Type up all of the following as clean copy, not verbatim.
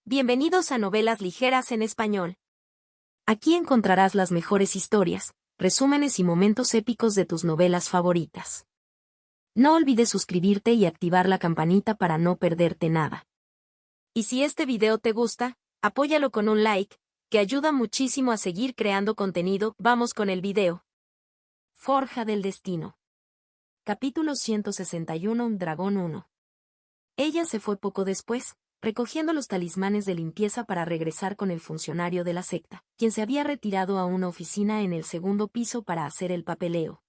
Bienvenidos a Novelas Ligeras en Español. Aquí encontrarás las mejores historias, resúmenes y momentos épicos de tus novelas favoritas. No olvides suscribirte y activar la campanita para no perderte nada. Y si este video te gusta, apóyalo con un like, que ayuda muchísimo a seguir creando contenido. Vamos con el video. Forja del Destino. Capítulo 161. Un dragón 1. Ella se fue poco después, recogiendo los talismanes de limpieza para regresar con el funcionario de la secta, quien se había retirado a una oficina en el segundo piso para hacer el papeleo.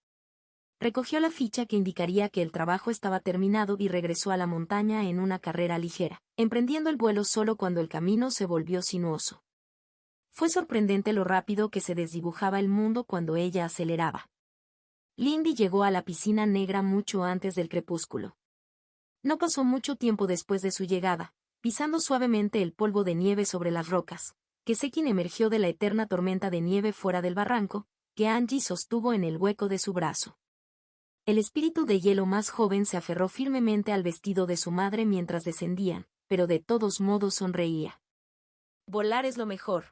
Recogió la ficha que indicaría que el trabajo estaba terminado y regresó a la montaña en una carrera ligera, emprendiendo el vuelo solo cuando el camino se volvió sinuoso. Fue sorprendente lo rápido que se desdibujaba el mundo cuando ella aceleraba. Lindy llegó a la piscina negra mucho antes del crepúsculo. No pasó mucho tiempo después de su llegada, pisando suavemente el polvo de nieve sobre las rocas, que Sekin emergió de la eterna tormenta de nieve fuera del barranco, que Angie sostuvo en el hueco de su brazo. El espíritu de hielo más joven se aferró firmemente al vestido de su madre mientras descendían, pero de todos modos sonreía. Volar es lo mejor.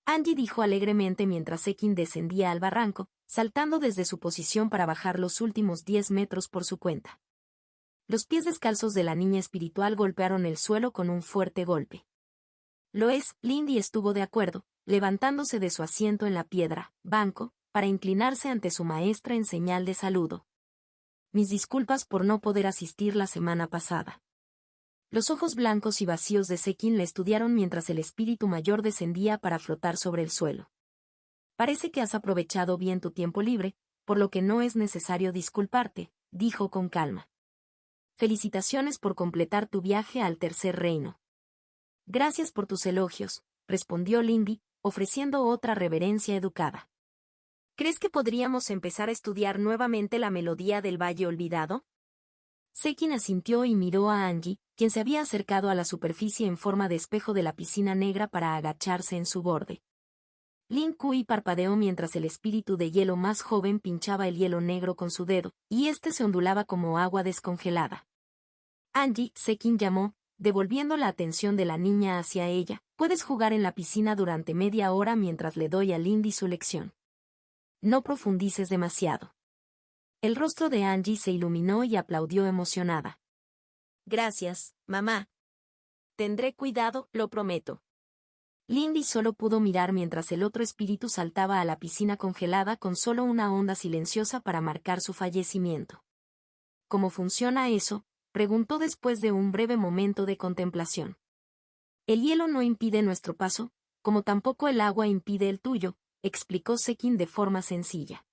Angie dijo alegremente mientras Sekin descendía al barranco, saltando desde su posición para bajar los últimos 10 metros por su cuenta. Los pies descalzos de la niña espiritual golpearon el suelo con un fuerte golpe. Lo es, Lindy estuvo de acuerdo, levantándose de su asiento en la piedra, banco, para inclinarse ante su maestra en señal de saludo. Mis disculpas por no poder asistir la semana pasada. Los ojos blancos y vacíos de Sekin le estudiaron mientras el espíritu mayor descendía para flotar sobre el suelo. Parece que has aprovechado bien tu tiempo libre, por lo que no es necesario disculparte, dijo con calma. Felicitaciones por completar tu viaje al tercer reino. Gracias por tus elogios, respondió Lindy, ofreciendo otra reverencia educada. ¿Crees que podríamos empezar a estudiar nuevamente la melodía del Valle Olvidado? Sekin asintió y miró a Angie, quien se había acercado a la superficie en forma de espejo de la piscina negra para agacharse en su borde. Lin Kui parpadeó mientras el espíritu de hielo más joven pinchaba el hielo negro con su dedo, y este se ondulaba como agua descongelada. Angie, Sekin llamó, devolviendo la atención de la niña hacia ella. Puedes jugar en la piscina durante media hora mientras le doy a Lindy su lección. No profundices demasiado. El rostro de Angie se iluminó y aplaudió emocionada. Gracias, mamá. Tendré cuidado, lo prometo. Lindy solo pudo mirar mientras el otro espíritu saltaba a la piscina congelada con solo una onda silenciosa para marcar su fallecimiento. ¿Cómo funciona eso?, preguntó después de un breve momento de contemplación. El hielo no impide nuestro paso, como tampoco el agua impide el tuyo, explicó Sekin de forma sencilla.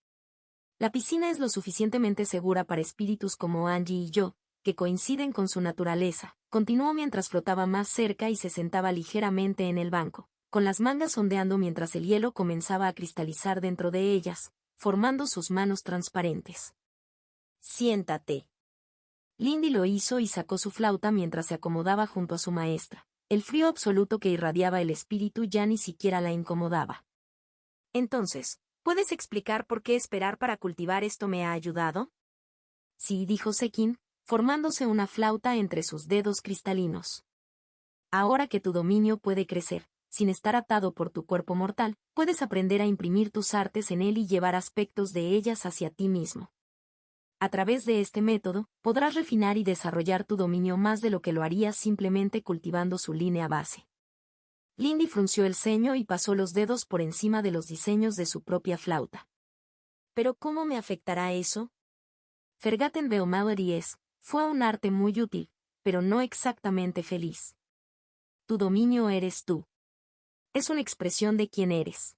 La piscina es lo suficientemente segura para espíritus como Angie y yo, que coinciden con su naturaleza, continuó mientras flotaba más cerca y se sentaba ligeramente en el banco, con las mangas ondeando mientras el hielo comenzaba a cristalizar dentro de ellas, formando sus manos transparentes. Siéntate. Lindy lo hizo y sacó su flauta mientras se acomodaba junto a su maestra. El frío absoluto que irradiaba el espíritu ya ni siquiera la incomodaba. Entonces, ¿puedes explicar por qué esperar para cultivar esto me ha ayudado? Sí, dijo Sekin, formándose una flauta entre sus dedos cristalinos. Ahora que tu dominio puede crecer, sin estar atado por tu cuerpo mortal, puedes aprender a imprimir tus artes en él y llevar aspectos de ellas hacia ti mismo. A través de este método, podrás refinar y desarrollar tu dominio más de lo que lo harías simplemente cultivando su línea base. Lindy frunció el ceño y pasó los dedos por encima de los diseños de su propia flauta. ¿Pero cómo me afectará eso? Forgotten Melodies fue un arte muy útil, pero no exactamente feliz. Tu dominio eres tú. Es una expresión de quién eres.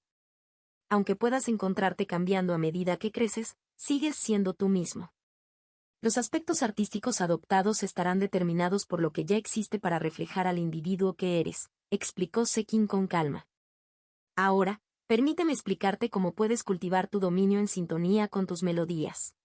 Aunque puedas encontrarte cambiando a medida que creces, sigues siendo tú mismo. Los aspectos artísticos adoptados estarán determinados por lo que ya existe para reflejar al individuo que eres, explicó Sekin con calma. Ahora, permíteme explicarte cómo puedes cultivar tu dominio en sintonía con tus melodías.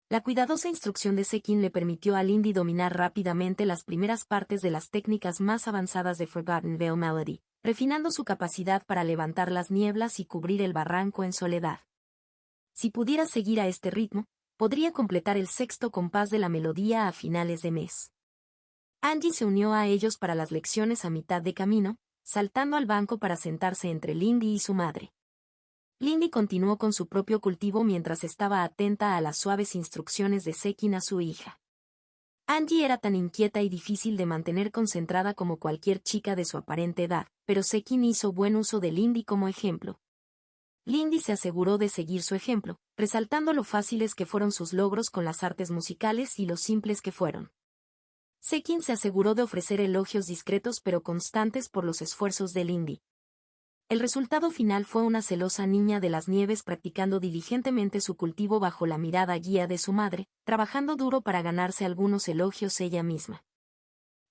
La cuidadosa instrucción de Sekin le permitió a Lindy dominar rápidamente las primeras partes de las técnicas más avanzadas de Forgotten Veil Melody, refinando su capacidad para levantar las nieblas y cubrir el barranco en soledad. Si pudiera seguir a este ritmo, podría completar el sexto compás de la melodía a finales de mes. Angie se unió a ellos para las lecciones a mitad de camino, saltando al banco para sentarse entre Lindy y su madre. Lindy continuó con su propio cultivo mientras estaba atenta a las suaves instrucciones de Sekin a su hija. Angie era tan inquieta y difícil de mantener concentrada como cualquier chica de su aparente edad, pero Sekin hizo buen uso de Lindy como ejemplo. Lindy se aseguró de seguir su ejemplo, resaltando lo fáciles que fueron sus logros con las artes musicales y lo simples que fueron. Sekin se aseguró de ofrecer elogios discretos pero constantes por los esfuerzos de Lindy. El resultado final fue una celosa niña de las nieves practicando diligentemente su cultivo bajo la mirada guía de su madre, trabajando duro para ganarse algunos elogios ella misma.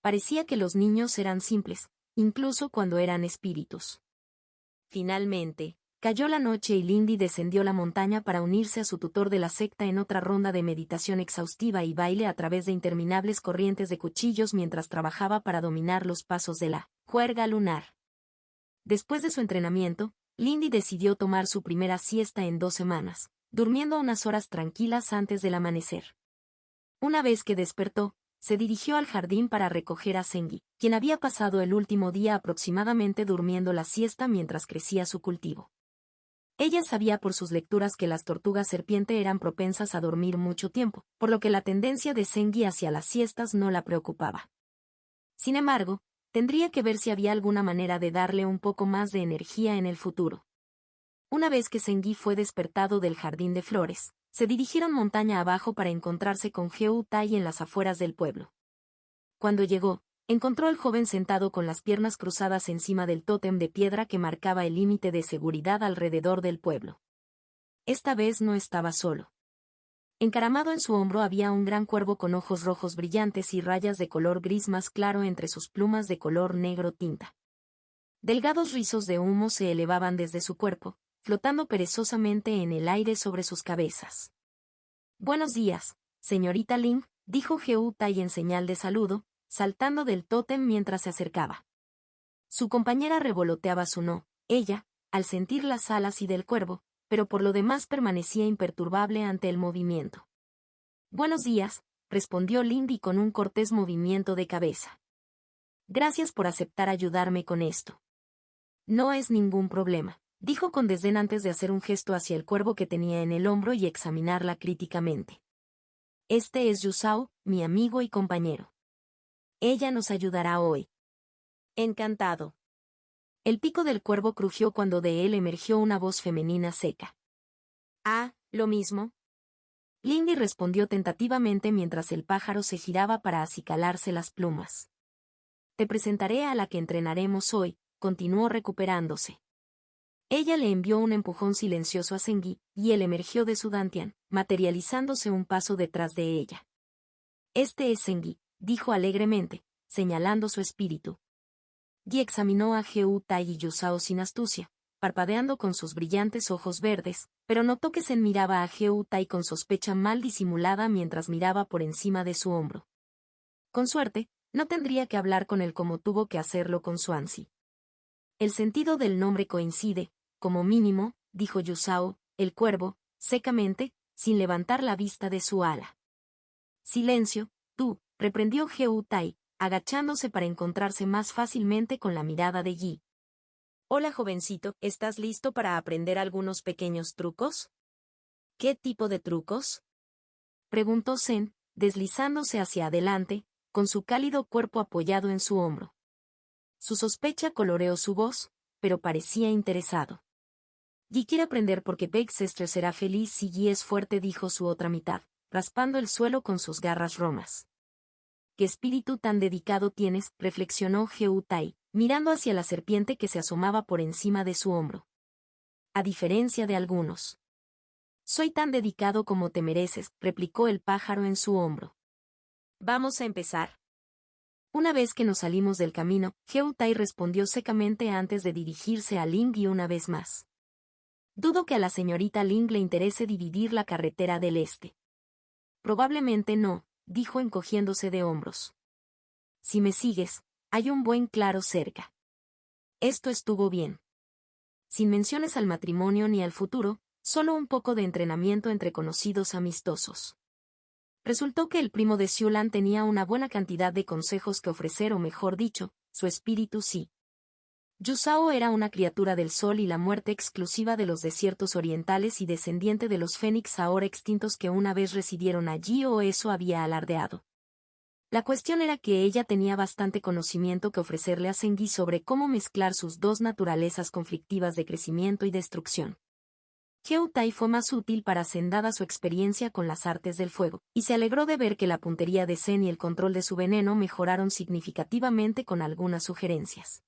Parecía que los niños eran simples, incluso cuando eran espíritus. Finalmente, cayó la noche y Lindy descendió la montaña para unirse a su tutor de la secta en otra ronda de meditación exhaustiva y baile a través de interminables corrientes de cuchillos mientras trabajaba para dominar los pasos de la juerga lunar. Después de su entrenamiento, Lindy decidió tomar su primera siesta en 2 semanas, durmiendo unas horas tranquilas antes del amanecer. Una vez que despertó, se dirigió al jardín para recoger a Sengi, quien había pasado el último día aproximadamente durmiendo la siesta mientras crecía su cultivo. Ella sabía por sus lecturas que las tortugas serpiente eran propensas a dormir mucho tiempo, por lo que la tendencia de Sengi hacia las siestas no la preocupaba. Sin embargo, tendría que ver si había alguna manera de darle un poco más de energía en el futuro. Una vez que Sengi fue despertado del jardín de flores, se dirigieron montaña abajo para encontrarse con Heu Tai en las afueras del pueblo. Cuando llegó, encontró al joven sentado con las piernas cruzadas encima del tótem de piedra que marcaba el límite de seguridad alrededor del pueblo. Esta vez no estaba solo. Encaramado en su hombro había un gran cuervo con ojos rojos brillantes y rayas de color gris más claro entre sus plumas de color negro tinta. Delgados rizos de humo se elevaban desde su cuerpo, flotando perezosamente en el aire sobre sus cabezas. «Buenos días, señorita Ling», dijo Heu Tai en señal de saludo, saltando del tótem mientras se acercaba. Su compañera revoloteaba su no, ella, al sentir las alas y del cuervo, pero por lo demás permanecía imperturbable ante el movimiento. «Buenos días», respondió Lindy con un cortés movimiento de cabeza. «Gracias por aceptar ayudarme con esto». «No es ningún problema», dijo con desdén antes de hacer un gesto hacia el cuervo que tenía en el hombro y examinarla críticamente. «Este es Yusao, mi amigo y compañero. Ella nos ayudará hoy». «Encantado». El pico del cuervo crujió cuando de él emergió una voz femenina seca. «Ah, lo mismo». Lindy respondió tentativamente mientras el pájaro se giraba para acicalarse las plumas. «Te presentaré a la que entrenaremos hoy», continuó recuperándose. Ella le envió un empujón silencioso a Sengi, y él emergió de su dantian, materializándose un paso detrás de ella. «Este es Sengi», dijo alegremente, señalando su espíritu. Yi examinó a Heu Tai y Yusao sin astucia, parpadeando con sus brillantes ojos verdes, pero notó que Sen miraba a Heu Tai con sospecha mal disimulada mientras miraba por encima de su hombro. Con suerte, no tendría que hablar con él como tuvo que hacerlo con Swansea. El sentido del nombre coincide, como mínimo, dijo Yusao, el cuervo, secamente, sin levantar la vista de su ala. «Silencio, tú», reprendió Heu Tai, agachándose para encontrarse más fácilmente con la mirada de Yi. «Hola jovencito, ¿estás listo para aprender algunos pequeños trucos?» «¿Qué tipo de trucos?», preguntó Sen, deslizándose hacia adelante, con su cálido cuerpo apoyado en su hombro. Su sospecha coloreó su voz, pero parecía interesado. «Yi quiere aprender porque Baxter será feliz si Yi es fuerte», dijo su otra mitad, raspando el suelo con sus garras romas. «¿Qué espíritu tan dedicado tienes?», reflexionó Heu Tai, mirando hacia la serpiente que se asomaba por encima de su hombro. «A diferencia de algunos». «Soy tan dedicado como te mereces», replicó el pájaro en su hombro. «Vamos a empezar». Una vez que nos salimos del camino, Heu Tai respondió secamente antes de dirigirse a Ling y una vez más. «Dudo que a la señorita Ling le interese dividir la carretera del este». «Probablemente no», dijo encogiéndose de hombros. «Si me sigues, hay un buen claro cerca». Esto estuvo bien. Sin menciones al matrimonio ni al futuro, solo un poco de entrenamiento entre conocidos amistosos. Resultó que el primo de Xulan tenía una buena cantidad de consejos que ofrecer, o mejor dicho, su espíritu sí. Yusao era una criatura del sol y la muerte exclusiva de los desiertos orientales y descendiente de los fénix ahora extintos que una vez residieron allí, o eso había alardeado. La cuestión era que ella tenía bastante conocimiento que ofrecerle a Zengi sobre cómo mezclar sus dos naturalezas conflictivas de crecimiento y destrucción. Heutai fue más útil para Zen dada su experiencia con las artes del fuego, y se alegró de ver que la puntería de Zen y el control de su veneno mejoraron significativamente con algunas sugerencias.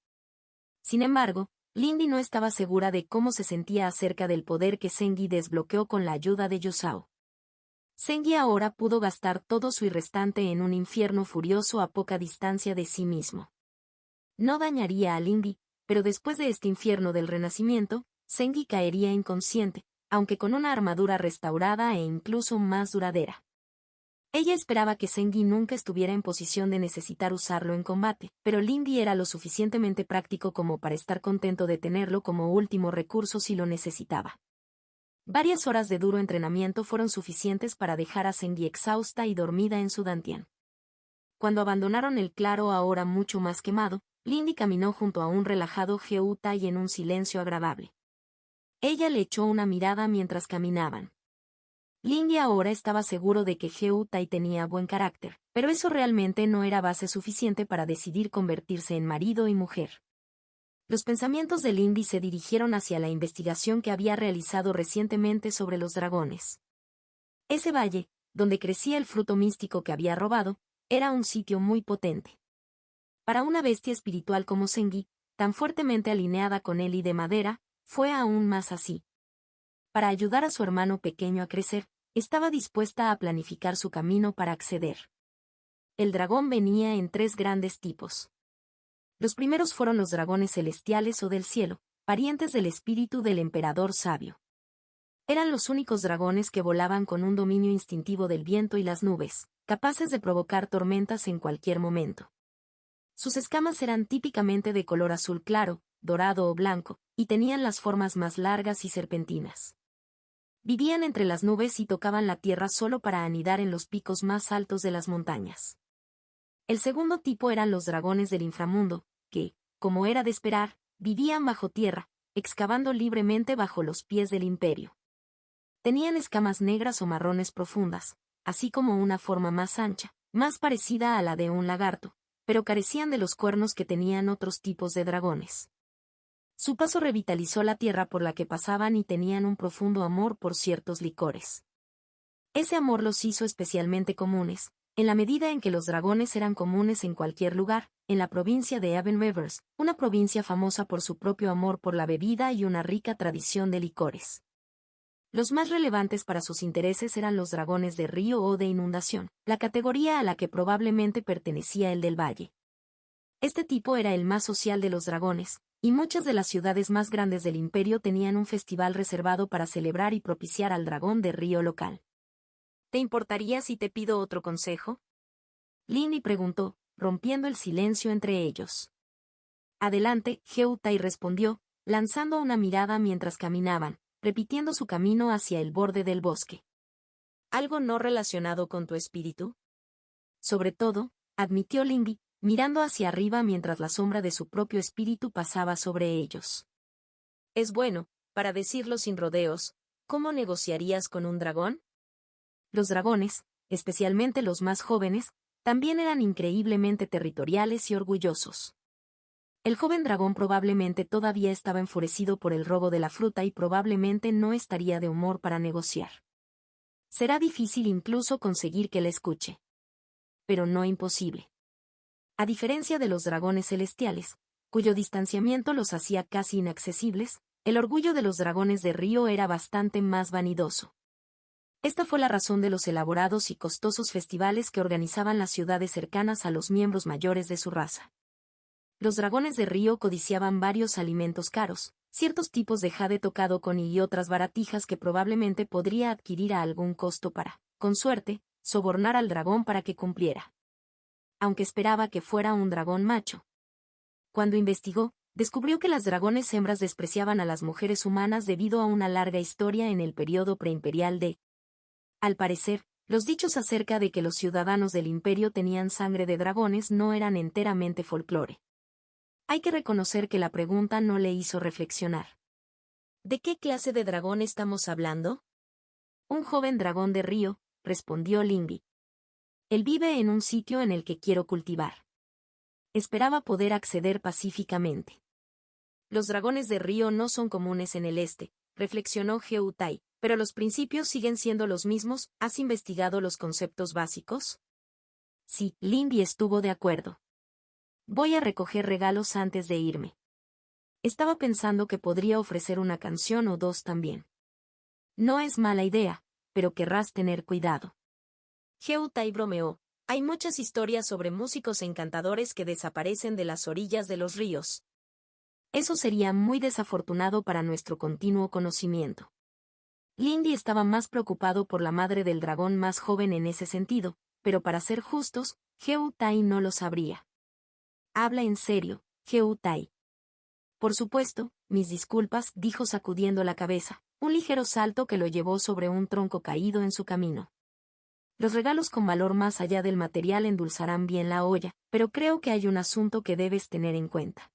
Sin embargo, Lindy no estaba segura de cómo se sentía acerca del poder que Zengi desbloqueó con la ayuda de Yusao. Zengi ahora pudo gastar todo su restante en un infierno furioso a poca distancia de sí mismo. No dañaría a Lindy, pero después de este infierno del renacimiento, Zengi caería inconsciente, aunque con una armadura restaurada e incluso más duradera. Ella esperaba que Zengi nunca estuviera en posición de necesitar usarlo en combate, pero Lindy era lo suficientemente práctico como para estar contento de tenerlo como último recurso si lo necesitaba. Varias horas de duro entrenamiento fueron suficientes para dejar a Zengi exhausta y dormida en su dantian. Cuando abandonaron el claro ahora mucho más quemado, Lindy caminó junto a un relajado Heutai en un silencio agradable. Ella le echó una mirada mientras caminaban. Lindy ahora estaba seguro de que Heutai tenía buen carácter, pero eso realmente no era base suficiente para decidir convertirse en marido y mujer. Los pensamientos de Lindy se dirigieron hacia la investigación que había realizado recientemente sobre los dragones. Ese valle, donde crecía el fruto místico que había robado, era un sitio muy potente. Para una bestia espiritual como Zengi, tan fuertemente alineada con él y de madera, fue aún más así. Para ayudar a su hermano pequeño a crecer, estaba dispuesta a planificar su camino para acceder. El dragón venía en 3 grandes tipos. Los primeros fueron los dragones celestiales o del cielo, parientes del espíritu del emperador sabio. Eran los únicos dragones que volaban con un dominio instintivo del viento y las nubes, capaces de provocar tormentas en cualquier momento. Sus escamas eran típicamente de color azul claro, dorado o blanco, y tenían las formas más largas y serpentinas. Vivían entre las nubes y tocaban la tierra solo para anidar en los picos más altos de las montañas. El segundo tipo eran los dragones del inframundo, que, como era de esperar, vivían bajo tierra, excavando libremente bajo los pies del imperio. Tenían escamas negras o marrones profundas, así como una forma más ancha, más parecida a la de un lagarto, pero carecían de los cuernos que tenían otros tipos de dragones. Su paso revitalizó la tierra por la que pasaban y tenían un profundo amor por ciertos licores. Ese amor los hizo especialmente comunes, en la medida en que los dragones eran comunes en cualquier lugar, en la provincia de Avon Rivers, una provincia famosa por su propio amor por la bebida y una rica tradición de licores. Los más relevantes para sus intereses eran los dragones de río o de inundación, la categoría a la que probablemente pertenecía el del valle. Este tipo era el más social de los dragones, y muchas de las ciudades más grandes del imperio tenían un festival reservado para celebrar y propiciar al dragón de río local. ¿Te importaría si te pido otro consejo?, Lindy preguntó, rompiendo el silencio entre ellos. Adelante, Heutai respondió, lanzando una mirada mientras caminaban, repitiendo su camino hacia el borde del bosque. ¿Algo no relacionado con tu espíritu? Sobre todo, admitió Lindy, mirando hacia arriba mientras la sombra de su propio espíritu pasaba sobre ellos. Es bueno, para decirlo sin rodeos, ¿cómo negociarías con un dragón? Los dragones, especialmente los más jóvenes, también eran increíblemente territoriales y orgullosos. El joven dragón probablemente todavía estaba enfurecido por el robo de la fruta y probablemente no estaría de humor para negociar. Será difícil incluso conseguir que le escuche. Pero no imposible. A diferencia de los dragones celestiales, cuyo distanciamiento los hacía casi inaccesibles, el orgullo de los dragones de río era bastante más vanidoso. Esta fue la razón de los elaborados y costosos festivales que organizaban las ciudades cercanas a los miembros mayores de su raza. Los dragones de río codiciaban varios alimentos caros, ciertos tipos de jade tocado con y otras baratijas que probablemente podría adquirir a algún costo para, con suerte, sobornar al dragón para que cumpliera. Aunque esperaba que fuera un dragón macho. Cuando investigó, descubrió que las dragones hembras despreciaban a las mujeres humanas debido a una larga historia en el periodo preimperial de. Al parecer, Los dichos acerca de que los ciudadanos del imperio tenían sangre de dragones no eran enteramente folclore. Hay que reconocer que la pregunta no le hizo reflexionar. ¿De qué clase de dragón estamos hablando? Un joven dragón de río, respondió Limby. Él vive en un sitio en el que quiero cultivar. Esperaba poder acceder pacíficamente. Los dragones de río no son comunes en el este, reflexionó Geutai, pero los principios siguen siendo los mismos. ¿Has investigado los conceptos básicos? Sí, Limby estuvo de acuerdo. Voy a recoger regalos antes de irme. Estaba pensando que podría ofrecer una canción o dos también. No es mala idea, pero querrás tener cuidado. Geutai bromeó. Hay muchas historias sobre músicos encantadores que desaparecen de las orillas de los ríos. Eso sería muy desafortunado para nuestro continuo conocimiento. Lindy estaba más preocupado por la madre del dragón más joven en ese sentido, pero para ser justos, Geutai no lo sabría. Habla en serio, Geutai. Por supuesto, mis disculpas, dijo sacudiendo la cabeza, un ligero salto que lo llevó sobre un tronco caído en su camino. Los regalos con valor más allá del material endulzarán bien la olla, pero creo que hay un asunto que debes tener en cuenta.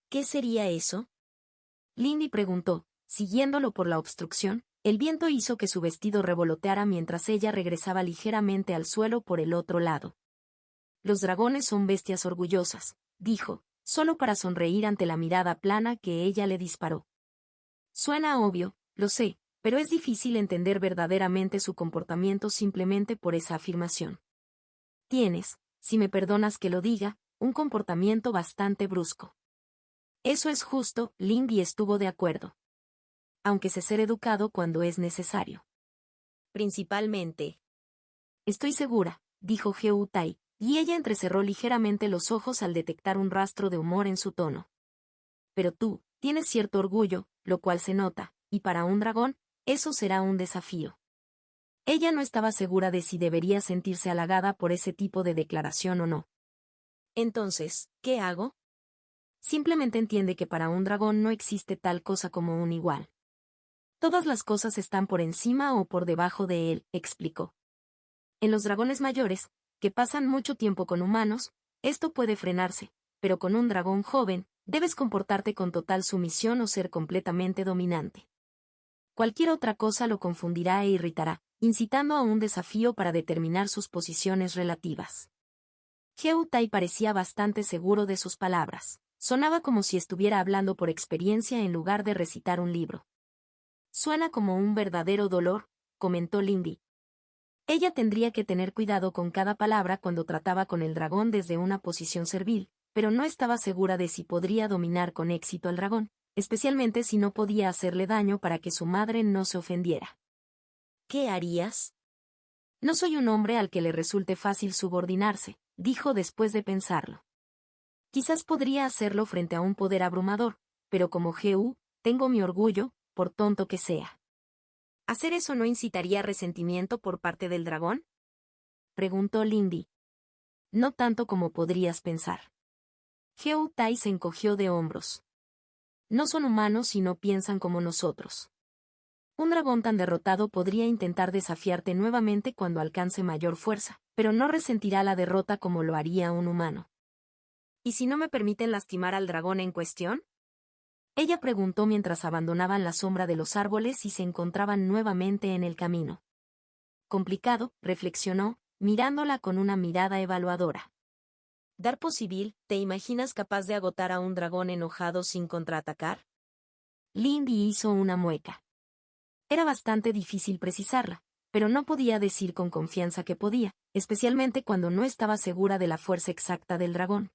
¿Qué sería eso? Lindy preguntó, siguiéndolo por la obstrucción. El viento hizo que su vestido revoloteara mientras ella regresaba ligeramente al suelo por el otro lado. Los dragones son bestias orgullosas, dijo, solo para sonreír ante la mirada plana que ella le disparó. Suena obvio, lo sé, pero es difícil entender verdaderamente su comportamiento simplemente por esa afirmación. Tienes, si me perdonas que lo diga, un comportamiento bastante brusco. Eso es justo, Lindy estuvo de acuerdo. Aunque sé ser educado cuando es necesario. Principalmente. Estoy segura, dijo Geutai, y ella entrecerró ligeramente los ojos al detectar un rastro de humor en su tono. Pero tú, tienes cierto orgullo, lo cual se nota, y para un dragón, eso será un desafío. Ella no estaba segura de si debería sentirse halagada por ese tipo de declaración o no. Entonces, ¿qué hago? Simplemente entiende que para un dragón no existe tal cosa como un igual. Todas las cosas están por encima o por debajo de él, explicó. En los dragones mayores, que pasan mucho tiempo con humanos, esto puede frenarse, pero con un dragón joven, debes comportarte con total sumisión o ser completamente dominante. Cualquier otra cosa lo confundirá e irritará, incitando a un desafío para determinar sus posiciones relativas. Geutai parecía bastante seguro de sus palabras. Sonaba como si estuviera hablando por experiencia en lugar de recitar un libro. Suena como un verdadero dolor, comentó Lindy. Ella tendría que tener cuidado con cada palabra cuando trataba con el dragón desde una posición servil, pero no estaba segura de si podría dominar con éxito al dragón, especialmente si no podía hacerle daño para que su madre no se ofendiera. ¿Qué harías? No soy un hombre al que le resulte fácil subordinarse, dijo después de pensarlo. Quizás podría hacerlo frente a un poder abrumador, pero como GU, tengo mi orgullo, por tonto que sea. ¿Hacer eso no incitaría resentimiento por parte del dragón? Preguntó Lindy. No tanto como podrías pensar. Geutai se encogió de hombros. No son humanos y no piensan como nosotros. Un dragón tan derrotado podría intentar desafiarte nuevamente cuando alcance mayor fuerza, pero no resentirá la derrota como lo haría un humano. ¿Y si no me permiten lastimar al dragón en cuestión? Ella preguntó mientras abandonaban la sombra de los árboles y se encontraban nuevamente en el camino. Complicado, reflexionó, mirándola con una mirada evaluadora. Darpo civil, ¿te imaginas capaz de agotar a un dragón enojado sin contraatacar? Lindy hizo una mueca. Era bastante difícil precisarla, pero no podía decir con confianza que podía, especialmente cuando no estaba segura de la fuerza exacta del dragón.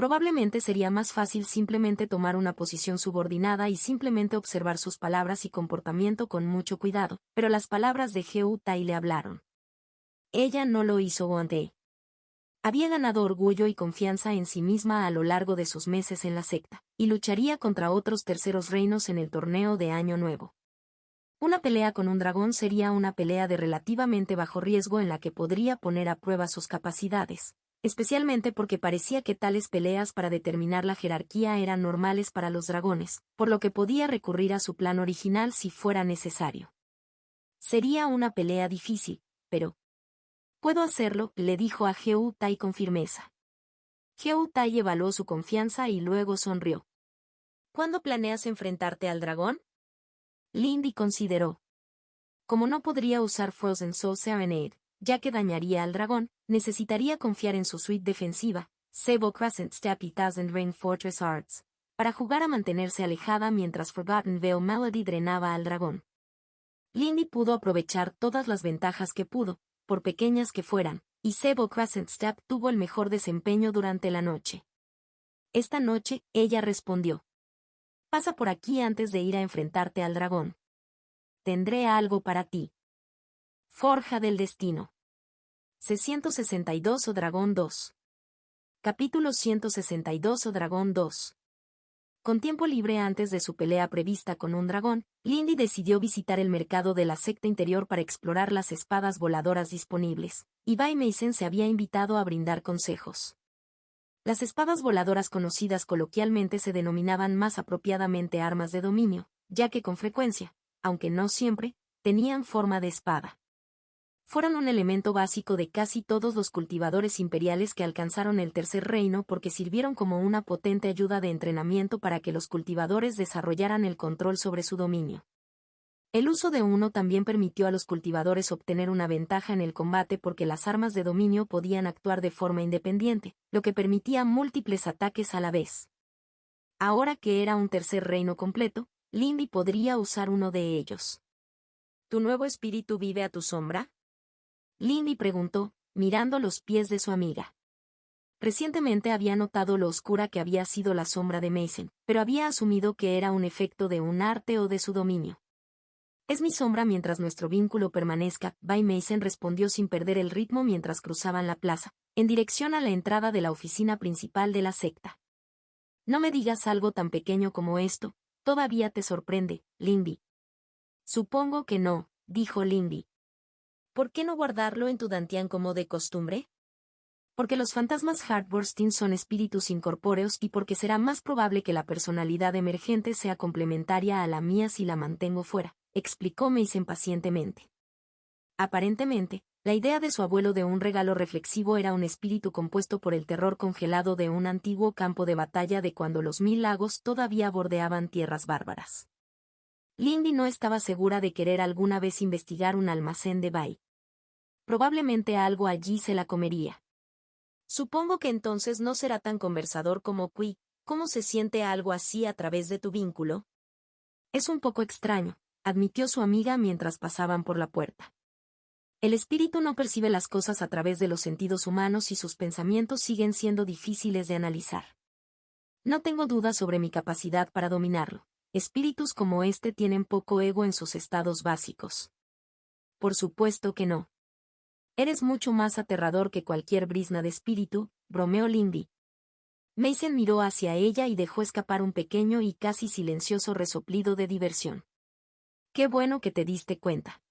Probablemente sería más fácil simplemente tomar una posición subordinada y simplemente observar sus palabras y comportamiento con mucho cuidado, pero las palabras de Geutai le hablaron. Ella no lo hizo ante. Había ganado orgullo y confianza en sí misma a lo largo de sus meses en la secta, y lucharía contra otros terceros reinos en el torneo de Año Nuevo. Una pelea con un dragón sería una pelea de relativamente bajo riesgo en la que podría poner a prueba sus capacidades, especialmente porque parecía que tales peleas para determinar la jerarquía eran normales para los dragones, por lo que podía recurrir a su plan original si fuera necesario. Sería una pelea difícil, pero... Puedo hacerlo, le dijo a Geu Tai con firmeza. Geu Tai evaluó su confianza y luego sonrió. ¿Cuándo planeas enfrentarte al dragón? Lindy consideró. Como no podría usar Frozen Soul Serenade, ya que dañaría al dragón, necesitaría confiar en su suite defensiva, Sable Crescent Step y Thousand Ring Fortress Arts, para jugar a mantenerse alejada mientras Forgotten Veil Melody drenaba al dragón. Lindy pudo aprovechar todas las ventajas que pudo, por pequeñas que fueran, y Sable Crescent Step tuvo el mejor desempeño durante la noche. Esta noche, ella respondió. Pasa por aquí antes de ir a enfrentarte al dragón. Tendré algo para ti. Forja del Destino. C-162 o Dragón 2. Capítulo 162 o Dragón 2. Con tiempo libre antes de su pelea prevista con un dragón, Lindy decidió visitar el mercado de la secta interior para explorar las espadas voladoras disponibles, y Bai Meisen se había invitado a brindar consejos. Las espadas voladoras conocidas coloquialmente se denominaban más apropiadamente armas de dominio, ya que con frecuencia, aunque no siempre, tenían forma de espada. Fueron un elemento básico de casi todos los cultivadores imperiales que alcanzaron el Tercer Reino porque sirvieron como una potente ayuda de entrenamiento para que los cultivadores desarrollaran el control sobre su dominio. El uso de uno también permitió a los cultivadores obtener una ventaja en el combate porque las armas de dominio podían actuar de forma independiente, lo que permitía múltiples ataques a la vez. Ahora que era un Tercer Reino completo, Lindy podría usar uno de ellos. ¿Tu nuevo espíritu vive a tu sombra? Lindy preguntó, mirando los pies de su amiga. Recientemente había notado lo oscura que había sido la sombra de Meisen, pero había asumido que era un efecto de un arte o de su dominio. Es mi sombra mientras nuestro vínculo permanezca, Bai Meisen respondió sin perder el ritmo mientras cruzaban la plaza, en dirección a la entrada de la oficina principal de la secta. No me digas algo tan pequeño como esto, todavía te sorprende, Lindy. Supongo que no, dijo Lindy. ¿Por qué no guardarlo en tu dantián como de costumbre? Porque los fantasmas Hardbursting son espíritus incorpóreos y porque será más probable que la personalidad emergente sea complementaria a la mía si la mantengo fuera, explicó Meisen pacientemente. Aparentemente, la idea de su abuelo de un regalo reflexivo era un espíritu compuesto por el terror congelado de un antiguo campo de batalla de cuando los 1000 lagos todavía bordeaban tierras bárbaras. Lindy no estaba segura de querer alguna vez investigar un almacén de Bai. Probablemente algo allí se la comería. Supongo que entonces no será tan conversador como Qui. ¿Cómo se siente algo así a través de tu vínculo? Es un poco extraño, admitió su amiga mientras pasaban por la puerta. El espíritu no percibe las cosas a través de los sentidos humanos y sus pensamientos siguen siendo difíciles de analizar. No tengo dudas sobre mi capacidad para dominarlo. Espíritus como este tienen poco ego en sus estados básicos. Por supuesto que no. Eres mucho más aterrador que cualquier brizna de espíritu, bromeó Lindy. Meisen miró hacia ella y dejó escapar un pequeño y casi silencioso resoplido de diversión. Qué bueno que te diste cuenta.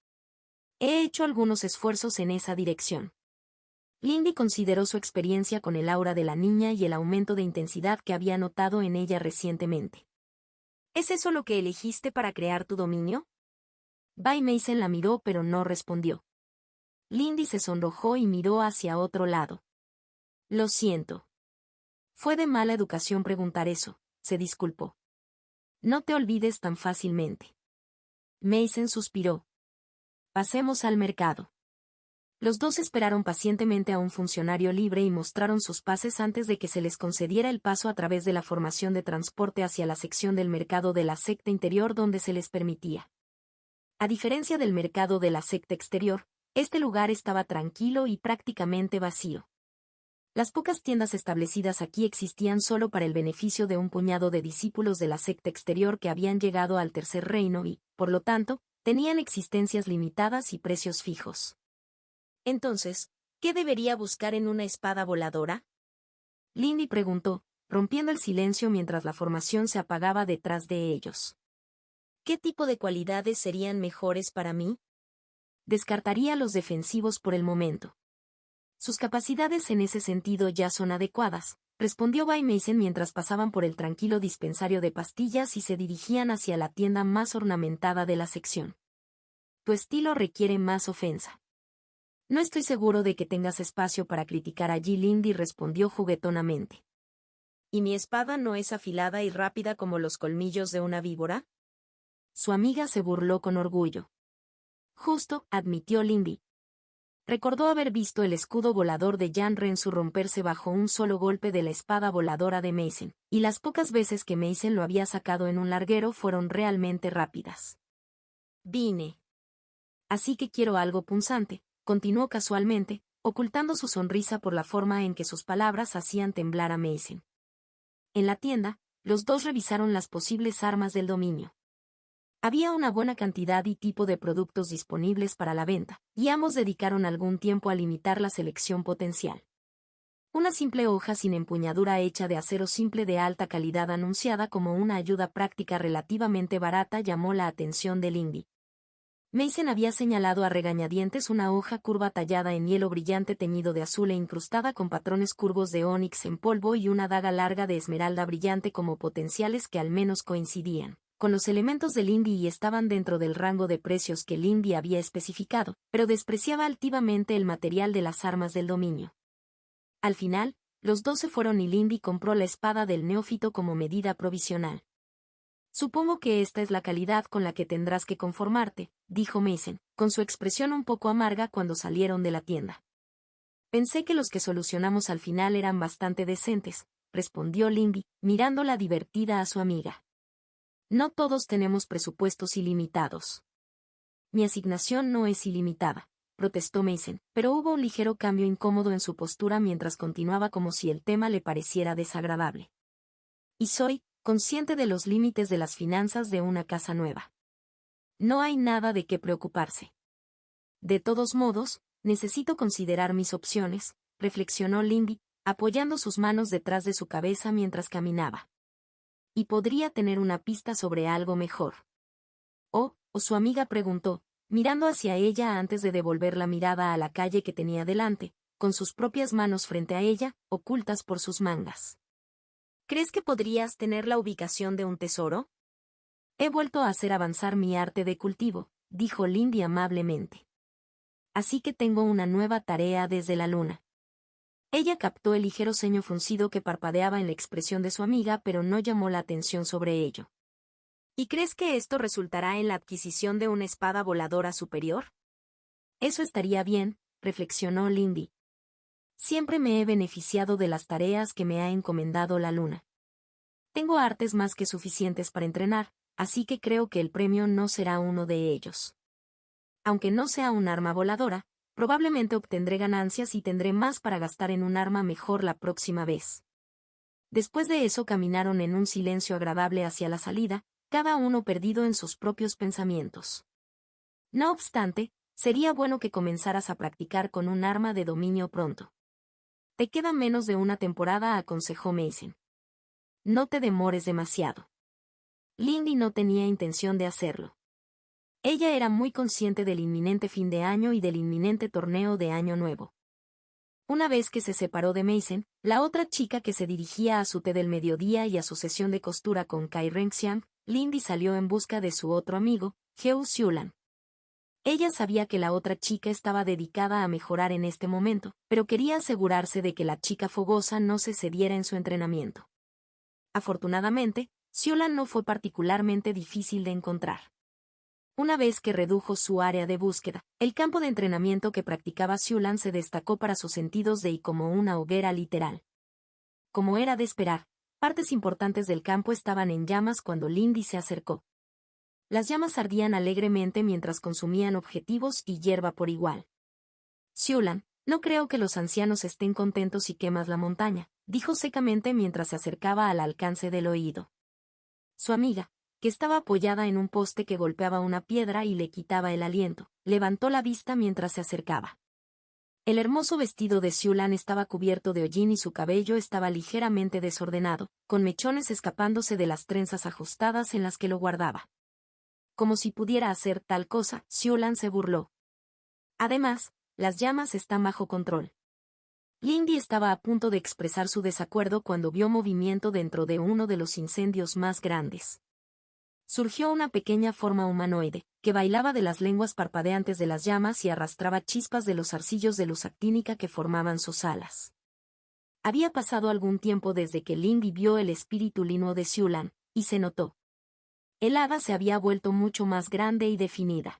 He hecho algunos esfuerzos en esa dirección. Lindy consideró su experiencia con el aura de la niña y el aumento de intensidad que había notado en ella recientemente. ¿Es eso lo que elegiste para crear tu dominio? Bai Meisen la miró pero no respondió. Lindy se sonrojó y miró hacia otro lado. Lo siento. Fue de mala educación preguntar eso, se disculpó. No te olvides tan fácilmente. Meisen suspiró. Pasemos al mercado. Los dos esperaron pacientemente a un funcionario libre y mostraron sus pases antes de que se les concediera el paso a través de la formación de transporte hacia la sección del mercado de la secta interior donde se les permitía. A diferencia del mercado de la secta exterior, este lugar estaba tranquilo y prácticamente vacío. Las pocas tiendas establecidas aquí existían solo para el beneficio de un puñado de discípulos de la secta exterior que habían llegado al Tercer Reino y, por lo tanto, tenían existencias limitadas y precios fijos. Entonces, ¿qué debería buscar en una espada voladora? Lindy preguntó, rompiendo el silencio mientras la formación se apagaba detrás de ellos. ¿Qué tipo de cualidades serían mejores para mí? Descartaría los defensivos por el momento. Sus capacidades en ese sentido ya son adecuadas, respondió Bai Meisen mientras pasaban por el tranquilo dispensario de pastillas y se dirigían hacia la tienda más ornamentada de la sección. Tu estilo requiere más ofensa. No estoy seguro de que tengas espacio para criticar allí, Lindy respondió juguetonamente. ¿Y mi espada no es afilada y rápida como los colmillos de una víbora? Su amiga se burló con orgullo. Justo, admitió Lindy. Recordó haber visto el escudo volador de Jan Rensu romperse bajo un solo golpe de la espada voladora de Mason, y las pocas veces que Mason lo había sacado en un larguero fueron realmente rápidas. Vine. Así que quiero algo punzante, continuó casualmente, ocultando su sonrisa por la forma en que sus palabras hacían temblar a Mason. En la tienda, los dos revisaron las posibles armas del dominio. Había una buena cantidad y tipo de productos disponibles para la venta, y ambos dedicaron algún tiempo a limitar la selección potencial. Una simple hoja sin empuñadura hecha de acero simple de alta calidad anunciada como una ayuda práctica relativamente barata llamó la atención de Lindy. Mason había señalado a regañadientes una hoja curva tallada en hielo brillante teñido de azul e incrustada con patrones curvos de ónix en polvo y una daga larga de esmeralda brillante como potenciales que al menos coincidían con los elementos de Lindy y estaban dentro del rango de precios que Lindy había especificado, pero despreciaba altivamente el material de las armas del dominio. Al final, los dos se fueron y Lindy compró la espada del neófito como medida provisional. Supongo que esta es la calidad con la que tendrás que conformarte, dijo Mason, con su expresión un poco amarga cuando salieron de la tienda. Pensé que los que solucionamos al final eran bastante decentes, respondió Lindy, mirándola divertida a su amiga. No todos tenemos presupuestos ilimitados. Mi asignación no es ilimitada, protestó Mason, pero hubo un ligero cambio incómodo en su postura mientras continuaba como si el tema le pareciera desagradable. Y soy consciente de los límites de las finanzas de una casa nueva. No hay nada de qué preocuparse. De todos modos, necesito considerar mis opciones, reflexionó Lindy, apoyando sus manos detrás de su cabeza mientras caminaba. Y podría tener una pista sobre algo mejor. ¿O su amiga preguntó, mirando hacia ella antes de devolver la mirada a la calle que tenía delante, con sus propias manos frente a ella, ocultas por sus mangas. ¿Crees que podrías tener la ubicación de un tesoro? He vuelto a hacer avanzar mi arte de cultivo, dijo Lindy amablemente. Así que tengo una nueva tarea desde la luna. Ella captó el ligero ceño fruncido que parpadeaba en la expresión de su amiga, pero no llamó la atención sobre ello. ¿Y crees que esto resultará en la adquisición de una espada voladora superior? Eso estaría bien, reflexionó Lindy. Siempre me he beneficiado de las tareas que me ha encomendado la luna. Tengo artes más que suficientes para entrenar, así que creo que el premio no será uno de ellos. Aunque no sea un arma voladora, probablemente obtendré ganancias y tendré más para gastar en un arma mejor la próxima vez. Después de eso caminaron en un silencio agradable hacia la salida, cada uno perdido en sus propios pensamientos. No obstante, sería bueno que comenzaras a practicar con un arma de dominio pronto. Te queda menos de una temporada, aconsejó Mason. No te demores demasiado. Lindy no tenía intención de hacerlo. Ella era muy consciente del inminente fin de año y del inminente torneo de Año Nuevo. Una vez que se separó de Mason, la otra chica que se dirigía a su té del mediodía y a su sesión de costura con Kai Renxiang, Lindy salió en busca de su otro amigo, Heo Xiulan. Ella sabía que la otra chica estaba dedicada a mejorar en este momento, pero quería asegurarse de que la chica fogosa no se cediera en su entrenamiento. Afortunadamente, Xiulan no fue particularmente difícil de encontrar. Una vez que redujo su área de búsqueda, el campo de entrenamiento que practicaba Xiulan se destacó para sus sentidos y como una hoguera literal. Como era de esperar, partes importantes del campo estaban en llamas cuando Lindy se acercó. Las llamas ardían alegremente mientras consumían objetivos y hierba por igual. Xiulan, no creo que los ancianos estén contentos si quemas la montaña, dijo secamente mientras se acercaba al alcance del oído. Su amiga, que estaba apoyada en un poste que golpeaba una piedra y le quitaba el aliento, levantó la vista mientras se acercaba. El hermoso vestido de Xiulan estaba cubierto de hollín y su cabello estaba ligeramente desordenado, con mechones escapándose de las trenzas ajustadas en las que lo guardaba. Como si pudiera hacer tal cosa, Xiulan se burló. Además, las llamas están bajo control. Lindy estaba a punto de expresar su desacuerdo cuando vio movimiento dentro de uno de los incendios más grandes. Surgió una pequeña forma humanoide, que bailaba de las lenguas parpadeantes de las llamas y arrastraba chispas de los arcillos de luz actínica que formaban sus alas. Había pasado algún tiempo desde que Lindy vio el espíritu Linuo de Siulan, y se notó. El hada se había vuelto mucho más grande y definida.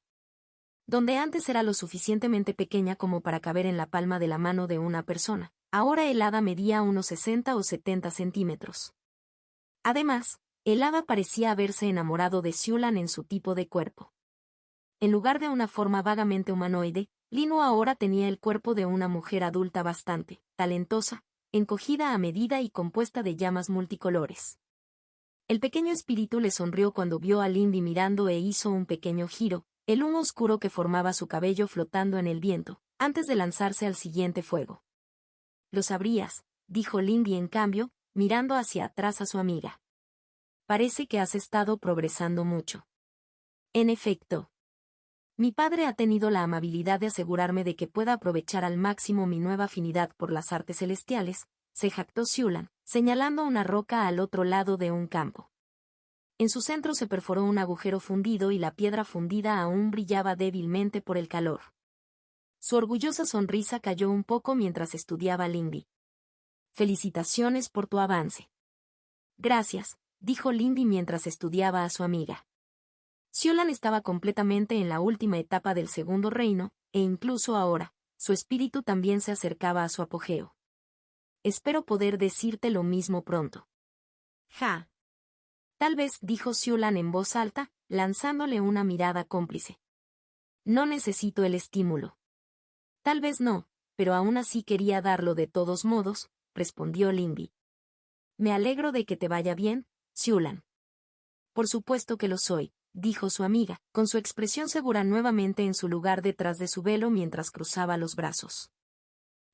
Donde antes era lo suficientemente pequeña como para caber en la palma de la mano de una persona, ahora el hada medía unos 60 o 70 centímetros. Además, el hada parecía haberse enamorado de Siulan en su tipo de cuerpo. En lugar de una forma vagamente humanoide, Linuo ahora tenía el cuerpo de una mujer adulta bastante talentosa, encogida a medida y compuesta de llamas multicolores. El pequeño espíritu le sonrió cuando vio a Lindy mirando e hizo un pequeño giro, el humo oscuro que formaba su cabello flotando en el viento, antes de lanzarse al siguiente fuego. «Lo sabrías», dijo Lindy en cambio, mirando hacia atrás a su amiga. «Parece que has estado progresando mucho». «En efecto. Mi padre ha tenido la amabilidad de asegurarme de que pueda aprovechar al máximo mi nueva afinidad por las artes celestiales», se jactó Siulan, señalando una roca al otro lado de un campo. En su centro se perforó un agujero fundido y la piedra fundida aún brillaba débilmente por el calor. Su orgullosa sonrisa cayó un poco mientras estudiaba a Lindy. «Felicitaciones por tu avance». «Gracias», dijo Lindy mientras estudiaba a su amiga. Siulan estaba completamente en la última etapa del segundo reino, e incluso ahora, su espíritu también se acercaba a su apogeo. «Espero poder decirte lo mismo pronto». «Ja». «Tal vez», dijo Siulan en voz alta, lanzándole una mirada cómplice. «No necesito el estímulo». «Tal vez no, pero aún así quería darlo de todos modos», respondió Lindy. «Me alegro de que te vaya bien, Siulan». «Por supuesto que lo soy», dijo su amiga, con su expresión segura nuevamente en su lugar detrás de su velo mientras cruzaba los brazos.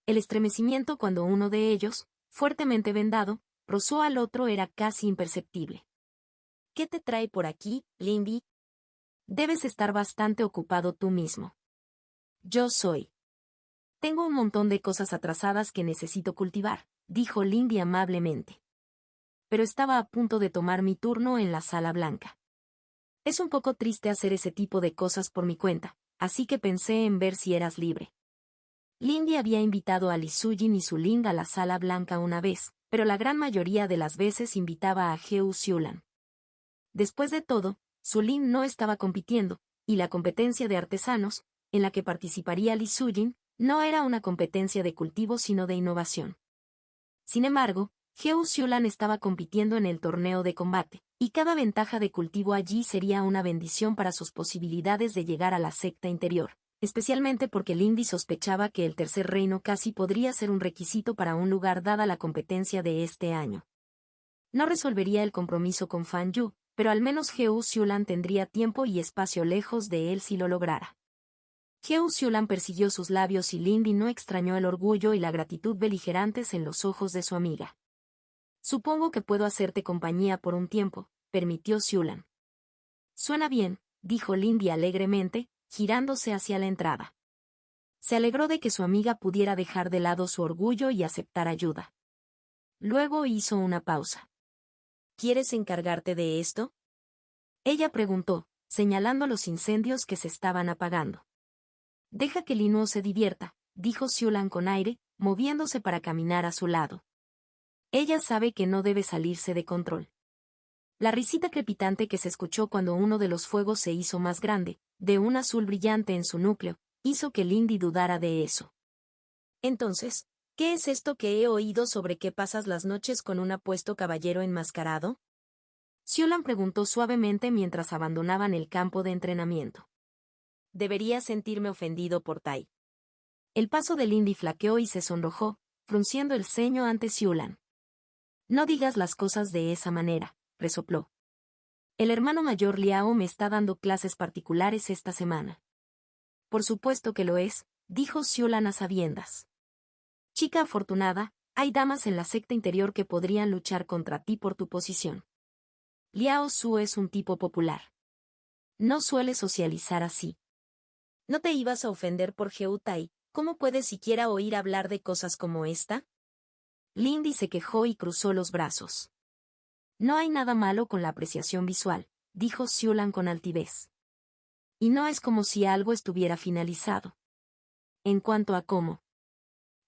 El estremecimiento cuando uno de ellos, fuertemente vendado, rozó al otro era casi imperceptible. «¿Qué te trae por aquí, Lindy?» «Debes estar bastante ocupado tú mismo». «Yo soy». «Tengo un montón de cosas atrasadas que necesito cultivar», dijo Lindy amablemente. «Pero estaba a punto de tomar mi turno en la sala blanca. Es un poco triste hacer ese tipo de cosas por mi cuenta, así que pensé en ver si eras libre». Lindy había invitado a Li Sujin y Su Ling a la sala blanca una vez, pero la gran mayoría de las veces invitaba a Heo Siulan. Después de todo, Su Ling no estaba compitiendo, y la competencia de artesanos, en la que participaría Li Sujin, no era una competencia de cultivo sino de innovación. Sin embargo, Heo Siulan estaba compitiendo en el torneo de combate, y cada ventaja de cultivo allí sería una bendición para sus posibilidades de llegar a la secta interior, especialmente porque Lindy sospechaba que el tercer reino casi podría ser un requisito para un lugar dada la competencia de este año. No resolvería el compromiso con Fan Yu, pero al menos Heo Siulan tendría tiempo y espacio lejos de él si lo lograra. Heo Siulan persiguió sus labios y Lindy no extrañó el orgullo y la gratitud beligerantes en los ojos de su amiga. «Supongo que puedo hacerte compañía por un tiempo», permitió Siulan. «Suena bien», dijo Lindy alegremente, girándose hacia la entrada. Se alegró de que su amiga pudiera dejar de lado su orgullo y aceptar ayuda. Luego hizo una pausa. «¿Quieres encargarte de esto?», ella preguntó, señalando los incendios que se estaban apagando. «Deja que Linuo se divierta», dijo Siulan con aire, moviéndose para caminar a su lado. «Ella sabe que no debe salirse de control». La risita crepitante que se escuchó cuando uno de los fuegos se hizo más grande, de un azul brillante en su núcleo, hizo que Lindy dudara de eso. «Entonces, ¿qué es esto que he oído sobre que pasas las noches con un apuesto caballero enmascarado?», Siulan preguntó suavemente mientras abandonaban el campo de entrenamiento. «Debería sentirme ofendido por Tai». El paso de Lindy flaqueó y se sonrojó, frunciendo el ceño ante Siulan. «No digas las cosas de esa manera», resopló. «El hermano mayor Liao me está dando clases particulares esta semana». «Por supuesto que lo es», dijo Siulan a sabiendas. «Chica afortunada, hay damas en la secta interior que podrían luchar contra ti por tu posición. Liao Su es un tipo popular. No suele socializar así». «¿No te ibas a ofender por Heo Tai? ¿Cómo puedes siquiera oír hablar de cosas como esta?». Lindy se quejó y cruzó los brazos. «No hay nada malo con la apreciación visual», dijo Xiulan con altivez. Y no es como si algo estuviera finalizado. En cuanto a cómo.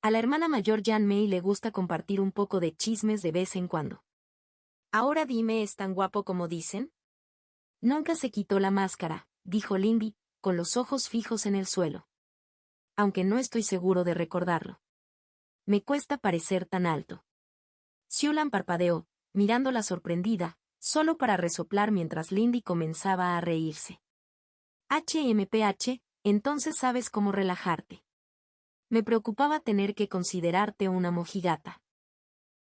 A la hermana mayor Yan Mei le gusta compartir un poco de chismes de vez en cuando. Ahora dime, ¿es tan guapo como dicen? Nunca se quitó la máscara, dijo Lindy, con los ojos fijos en el suelo. Aunque no estoy seguro de recordarlo. Me cuesta parecer tan alto. Xiulan parpadeó, mirándola sorprendida, solo para resoplar mientras Lindy comenzaba a reírse. HMPH, entonces sabes cómo relajarte. Me preocupaba tener que considerarte una mojigata.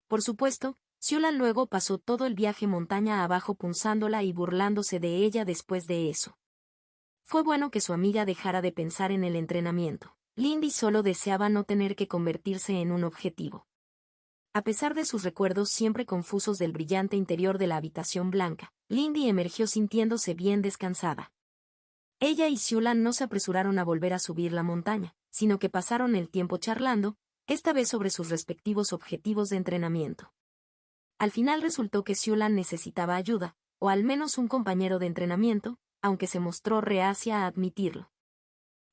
Por supuesto, Xiulan luego pasó todo el viaje montaña abajo punzándola y burlándose de ella después de eso. Fue bueno que su amiga dejara de pensar en el entrenamiento. Lindy solo deseaba no tener que convertirse en un objetivo. A pesar de sus recuerdos siempre confusos del brillante interior de la habitación blanca, Lindy emergió sintiéndose bien descansada. Ella y Xiulan no se apresuraron a volver a subir la montaña, sino que pasaron el tiempo charlando, esta vez sobre sus respectivos objetivos de entrenamiento. Al final resultó que Xiulan necesitaba ayuda, o al menos un compañero de entrenamiento, aunque se mostró reacia a admitirlo.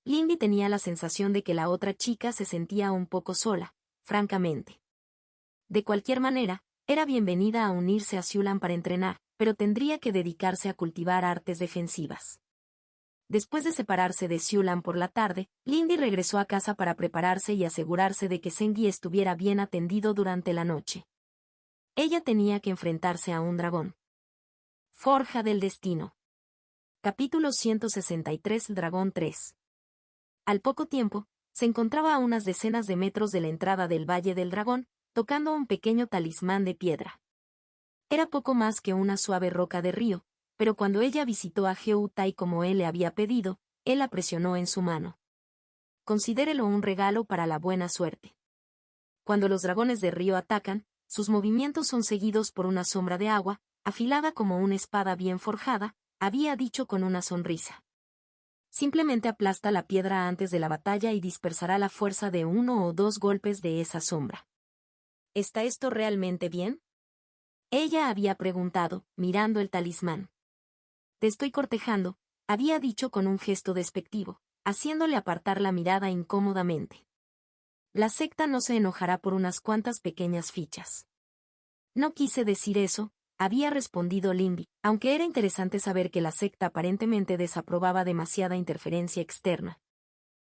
Lindy tenía la sensación de que la otra chica se sentía un poco sola, francamente. De cualquier manera, era bienvenida a unirse a Xiulan para entrenar, pero tendría que dedicarse a cultivar artes defensivas. Después de separarse de Xiulan por la tarde, Lindy regresó a casa para prepararse y asegurarse de que Zengyi estuviera bien atendido durante la noche. Ella tenía que enfrentarse a un dragón. Forja del destino. Capítulo 163 Dragón 3. Al poco tiempo, se encontraba a unas decenas de metros de la entrada del Valle del Dragón, tocando un pequeño talismán de piedra. Era poco más que una suave roca de río, pero cuando ella visitó a Heu Tai como él le había pedido, él la presionó en su mano. Considérelo un regalo para la buena suerte. Cuando los dragones de río atacan, sus movimientos son seguidos por una sombra de agua, afilada como una espada bien forjada, había dicho con una sonrisa. Simplemente aplasta la piedra antes de la batalla y dispersará la fuerza de 1 o 2 golpes de esa sombra. ¿Está esto realmente bien? Ella había preguntado, mirando el talismán. Te estoy cortejando, había dicho con un gesto despectivo, haciéndole apartar la mirada incómodamente. La secta no se enojará por unas cuantas pequeñas fichas. No quise decir eso, había respondido Lindy, aunque era interesante saber que la secta aparentemente desaprobaba demasiada interferencia externa.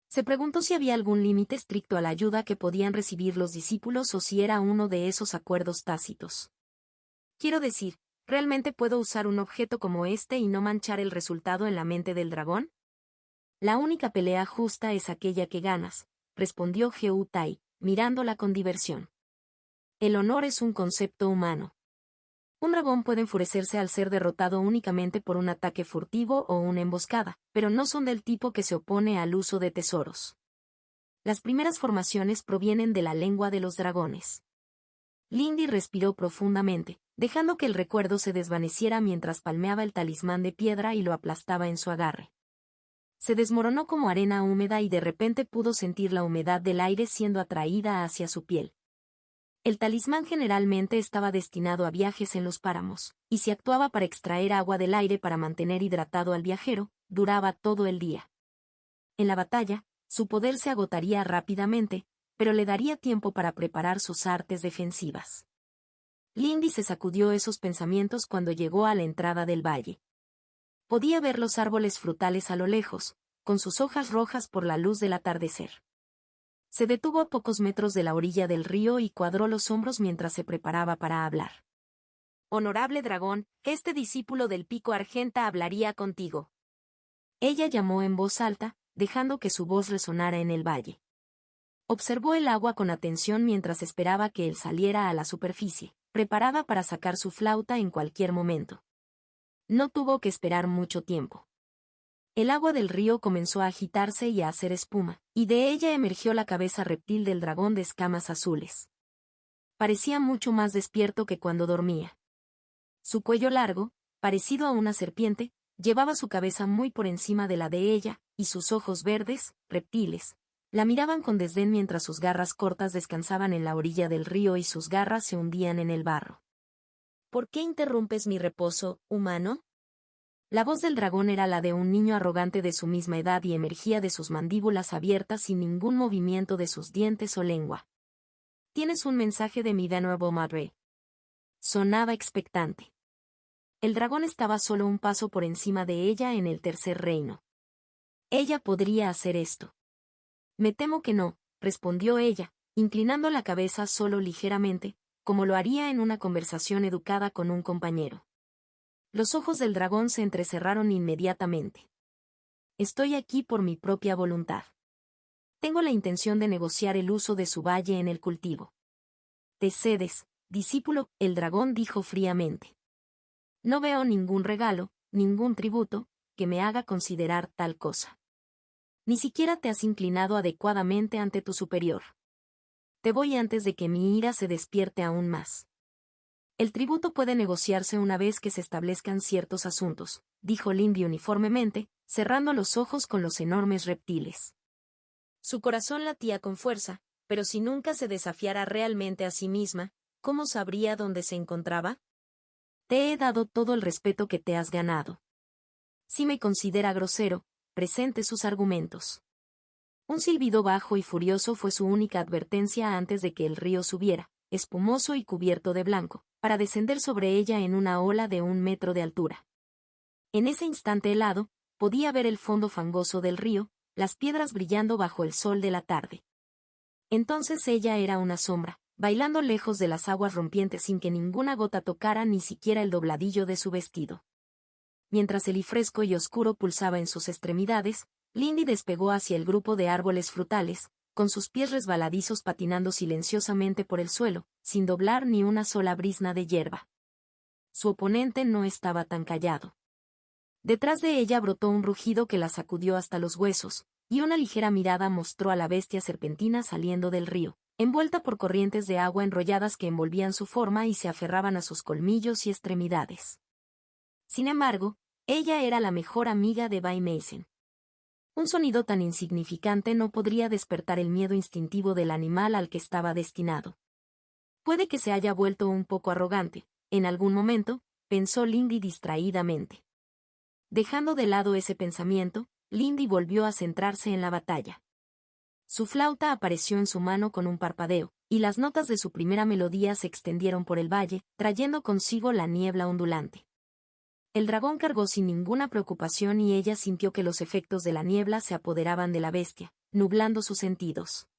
Se preguntó si había algún límite estricto a la ayuda que podían recibir los discípulos o si era uno de esos acuerdos tácitos. Quiero decir, ¿realmente puedo usar un objeto como este y no manchar el resultado en la mente del dragón? La única pelea justa es aquella que ganas, respondió Heu Tai, mirándola con diversión. El honor es un concepto humano. Un dragón puede enfurecerse al ser derrotado únicamente por un ataque furtivo o una emboscada, pero no son del tipo que se opone al uso de tesoros. Las primeras formaciones provienen de la lengua de los dragones. Lindy respiró profundamente, dejando que el recuerdo se desvaneciera mientras palmeaba el talismán de piedra y lo aplastaba en su agarre. Se desmoronó como arena húmeda y de repente pudo sentir la humedad del aire siendo atraída hacia su piel. El talismán generalmente estaba destinado a viajes en los páramos, y si actuaba para extraer agua del aire para mantener hidratado al viajero, duraba todo el día. En la batalla, su poder se agotaría rápidamente, pero le daría tiempo para preparar sus artes defensivas. Lindy se sacudió esos pensamientos cuando llegó a la entrada del valle. Podía ver los árboles frutales a lo lejos, con sus hojas rojas por la luz del atardecer. Se detuvo a pocos metros de la orilla del río y cuadró los hombros mientras se preparaba para hablar. Honorable dragón, este discípulo del pico argenta hablaría contigo. Ella llamó en voz alta, dejando que su voz resonara en el valle. Observó el agua con atención mientras esperaba que él saliera a la superficie, preparada para sacar su flauta en cualquier momento. No tuvo que esperar mucho tiempo. El agua del río comenzó a agitarse y a hacer espuma, y de ella emergió la cabeza reptil del dragón de escamas azules. Parecía mucho más despierto que cuando dormía. Su cuello largo, parecido a una serpiente, llevaba su cabeza muy por encima de la de ella, y sus ojos verdes, reptiles, la miraban con desdén mientras sus garras cortas descansaban en la orilla del río y sus garras se hundían en el barro. ¿Por qué interrumpes mi reposo, humano? La voz del dragón era la de un niño arrogante de su misma edad y emergía de sus mandíbulas abiertas sin ningún movimiento de sus dientes o lengua. «Tienes un mensaje de mi Venerable Madre». Sonaba expectante. El dragón estaba solo un paso por encima de ella en el tercer reino. Ella podría hacer esto. «Me temo que no», respondió ella, inclinando la cabeza solo ligeramente, como lo haría en una conversación educada con un compañero. Los ojos del dragón se entrecerraron inmediatamente. «Estoy aquí por mi propia voluntad. Tengo la intención de negociar el uso de su valle en el cultivo». «¿Te cedes, discípulo?», el dragón dijo fríamente. «No veo ningún regalo, ningún tributo, que me haga considerar tal cosa. Ni siquiera te has inclinado adecuadamente ante tu superior. Te voy antes de que mi ira se despierte aún más». «El tributo puede negociarse una vez que se establezcan ciertos asuntos», dijo Lindy uniformemente, cerrando los ojos con los enormes reptiles. Su corazón latía con fuerza, pero si nunca se desafiara realmente a sí misma, ¿cómo sabría dónde se encontraba? «Te he dado todo el respeto que te has ganado. Si me considera grosero, presente sus argumentos». Un silbido bajo y furioso fue su única advertencia antes de que el río subiera, espumoso y cubierto de blanco, para descender sobre ella en una ola de 1 metro de altura. En ese instante helado, podía ver el fondo fangoso del río, las piedras brillando bajo el sol de la tarde. Entonces ella era una sombra, bailando lejos de las aguas rompientes sin que ninguna gota tocara ni siquiera el dobladillo de su vestido. Mientras el fresco y oscuro pulsaba en sus extremidades, Lindy despegó hacia el grupo de árboles frutales, con sus pies resbaladizos patinando silenciosamente por el suelo, sin doblar ni una sola brizna de hierba. Su oponente no estaba tan callado. Detrás de ella brotó un rugido que la sacudió hasta los huesos, y una ligera mirada mostró a la bestia serpentina saliendo del río, envuelta por corrientes de agua enrolladas que envolvían su forma y se aferraban a sus colmillos y extremidades. Sin embargo, ella era la mejor amiga de Bay Mason. Un sonido tan insignificante no podría despertar el miedo instintivo del animal al que estaba destinado. Puede que se haya vuelto un poco arrogante, en algún momento, pensó Lindy distraídamente. Dejando de lado ese pensamiento, Lindy volvió a centrarse en la batalla. Su flauta apareció en su mano con un parpadeo, y las notas de su primera melodía se extendieron por el valle, trayendo consigo la niebla ondulante. El dragón cargó sin ninguna preocupación y ella sintió que los efectos de la niebla se apoderaban de la bestia, nublando sus sentidos.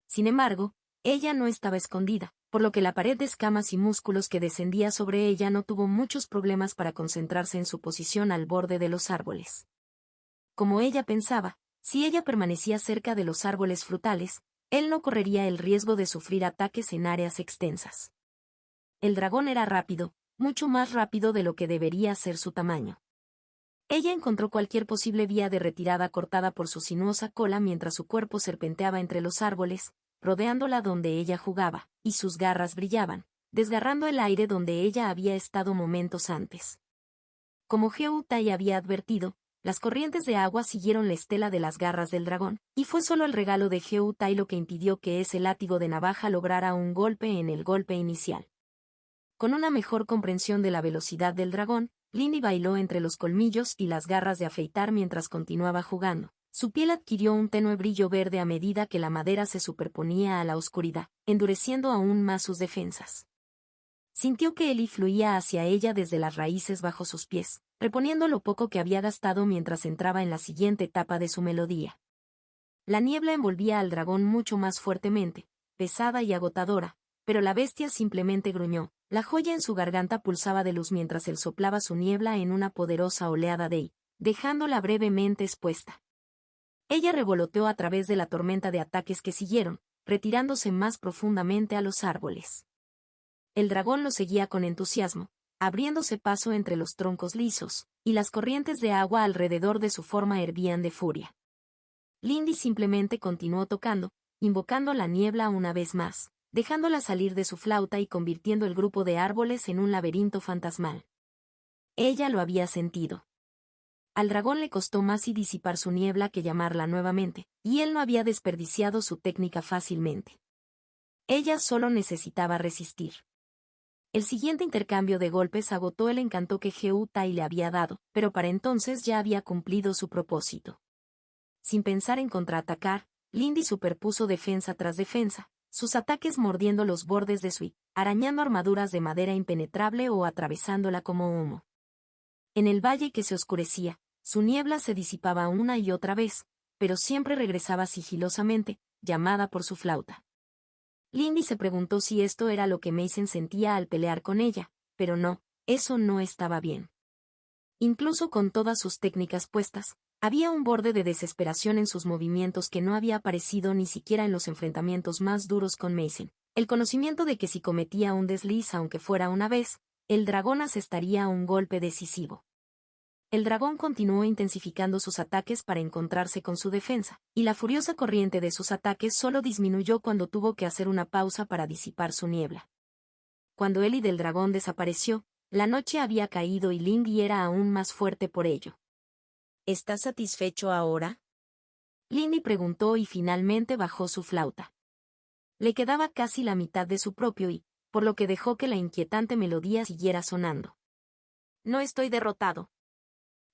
Sin embargo, ella no estaba escondida, por lo que la pared de escamas y músculos que descendía sobre ella no tuvo muchos problemas para concentrarse en su posición al borde de los árboles. Como ella pensaba, si ella permanecía cerca de los árboles frutales, él no correría el riesgo de sufrir ataques en áreas extensas. El dragón era rápido, mucho más rápido de lo que debería ser su tamaño. Ella encontró cualquier posible vía de retirada cortada por su sinuosa cola mientras su cuerpo serpenteaba entre los árboles, rodeándola donde ella jugaba, y sus garras brillaban, desgarrando el aire donde ella había estado momentos antes. Como Heu Tai había advertido, las corrientes de agua siguieron la estela de las garras del dragón, y fue solo el regalo de Heu Tai lo que impidió que ese látigo de navaja lograra un golpe en el golpe inicial. Con una mejor comprensión de la velocidad del dragón, Lindy bailó entre los colmillos y las garras de afeitar mientras continuaba jugando. Su piel adquirió un tenue brillo verde a medida que la madera se superponía a la oscuridad, endureciendo aún más sus defensas. Sintió que Eli fluía hacia ella desde las raíces bajo sus pies, reponiendo lo poco que había gastado mientras entraba en la siguiente etapa de su melodía. La niebla envolvía al dragón mucho más fuertemente, pesada y agotadora, pero la bestia simplemente gruñó. La joya en su garganta pulsaba de luz mientras él soplaba su niebla en una poderosa oleada de dejándola brevemente expuesta. Ella revoloteó a través de la tormenta de ataques que siguieron, retirándose más profundamente a los árboles. El dragón lo seguía con entusiasmo, abriéndose paso entre los troncos lisos, y las corrientes de agua alrededor de su forma hervían de furia. Lindy simplemente continuó tocando, invocando la niebla una vez más, dejándola salir de su flauta y convirtiendo el grupo de árboles en un laberinto fantasmal. Ella lo había sentido. Al dragón le costó más y disipar su niebla que llamarla nuevamente, y él no había desperdiciado su técnica fácilmente. Ella solo necesitaba resistir. El siguiente intercambio de golpes agotó el encanto que Heu Tai le había dado, pero para entonces ya había cumplido su propósito. Sin pensar en contraatacar, Lindy superpuso defensa tras defensa, sus ataques mordiendo los bordes de su arañando armaduras de madera impenetrable o atravesándola como humo. En el valle que se oscurecía, su niebla se disipaba una y otra vez, pero siempre regresaba sigilosamente, llamada por su flauta. Lindy se preguntó si esto era lo que Mason sentía al pelear con ella, pero no, eso no estaba bien. Incluso con todas sus técnicas puestas, había un borde de desesperación en sus movimientos que no había aparecido ni siquiera en los enfrentamientos más duros con Mason. El conocimiento de que si cometía un desliz aunque fuera una vez, el dragón asestaría un golpe decisivo. El dragón continuó intensificando sus ataques para encontrarse con su defensa, y la furiosa corriente de sus ataques solo disminuyó cuando tuvo que hacer una pausa para disipar su niebla. Cuando Eli del dragón desapareció, la noche había caído y Lindy era aún más fuerte por ello. ¿Estás satisfecho ahora? Lindy preguntó y finalmente bajó su flauta. Le quedaba casi la mitad de su propio por lo que dejó que la inquietante melodía siguiera sonando. No estoy derrotado.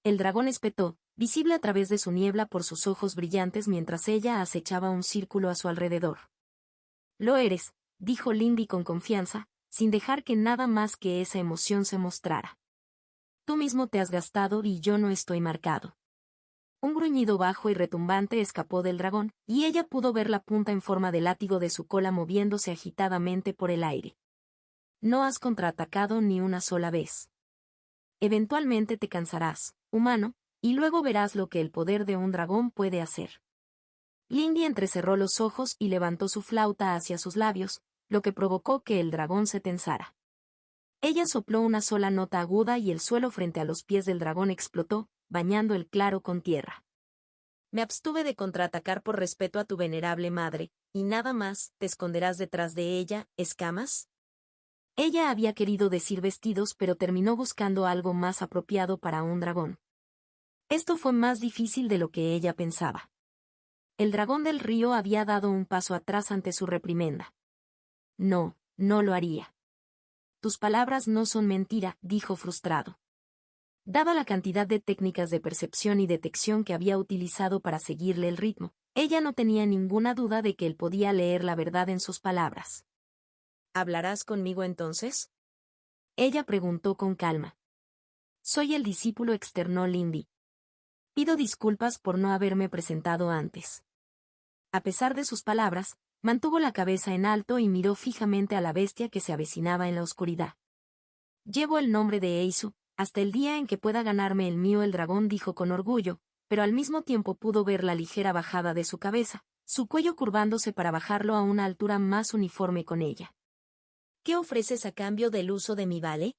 El dragón espetó, visible a través de su niebla por sus ojos brillantes mientras ella acechaba un círculo a su alrededor. Lo eres, dijo Lindy con confianza, sin dejar que nada más que esa emoción se mostrara. Tú mismo te has gastado y yo no estoy marcado. Un gruñido bajo y retumbante escapó del dragón, y ella pudo ver la punta en forma de látigo de su cola moviéndose agitadamente por el aire. No has contraatacado ni una sola vez. Eventualmente te cansarás, humano, y luego verás lo que el poder de un dragón puede hacer. Lindy entrecerró los ojos y levantó su flauta hacia sus labios, lo que provocó que el dragón se tensara. Ella sopló una sola nota aguda y el suelo frente a los pies del dragón explotó, bañando el claro con tierra. Me abstuve de contraatacar por respeto a tu venerable madre, y nada más, ¿te esconderás detrás de ella, escamas? Ella había querido decir vestidos pero terminó buscando algo más apropiado para un dragón. Esto fue más difícil de lo que ella pensaba. El dragón del río había dado un paso atrás ante su reprimenda. No, no lo haría. Tus palabras no son mentira, dijo frustrado. Dada la cantidad de técnicas de percepción y detección que había utilizado para seguirle el ritmo, ella no tenía ninguna duda de que él podía leer la verdad en sus palabras. ¿Hablarás conmigo entonces? Ella preguntó con calma. Soy el discípulo, externó Lindy. Pido disculpas por no haberme presentado antes. A pesar de sus palabras, mantuvo la cabeza en alto y miró fijamente a la bestia que se avecinaba en la oscuridad. Llevo el nombre de Eisu, hasta el día en que pueda ganarme el mío, el dragón dijo con orgullo, pero al mismo tiempo pudo ver la ligera bajada de su cabeza, su cuello curvándose para bajarlo a una altura más uniforme con ella. ¿Qué ofreces a cambio del uso de mi vale?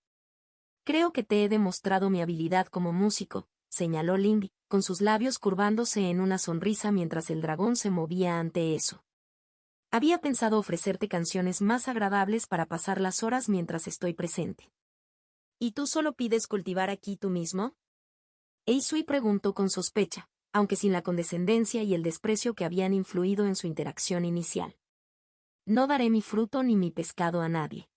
Creo que te he demostrado mi habilidad como músico, señaló Lindy, con sus labios curvándose en una sonrisa mientras el dragón se movía ante eso. Había pensado ofrecerte canciones más agradables para pasar las horas mientras estoy presente. ¿Y tú solo pides cultivar aquí tú mismo? Eisui preguntó con sospecha, aunque sin la condescendencia y el desprecio que habían influido en su interacción inicial. No daré mi fruto ni mi pescado a nadie.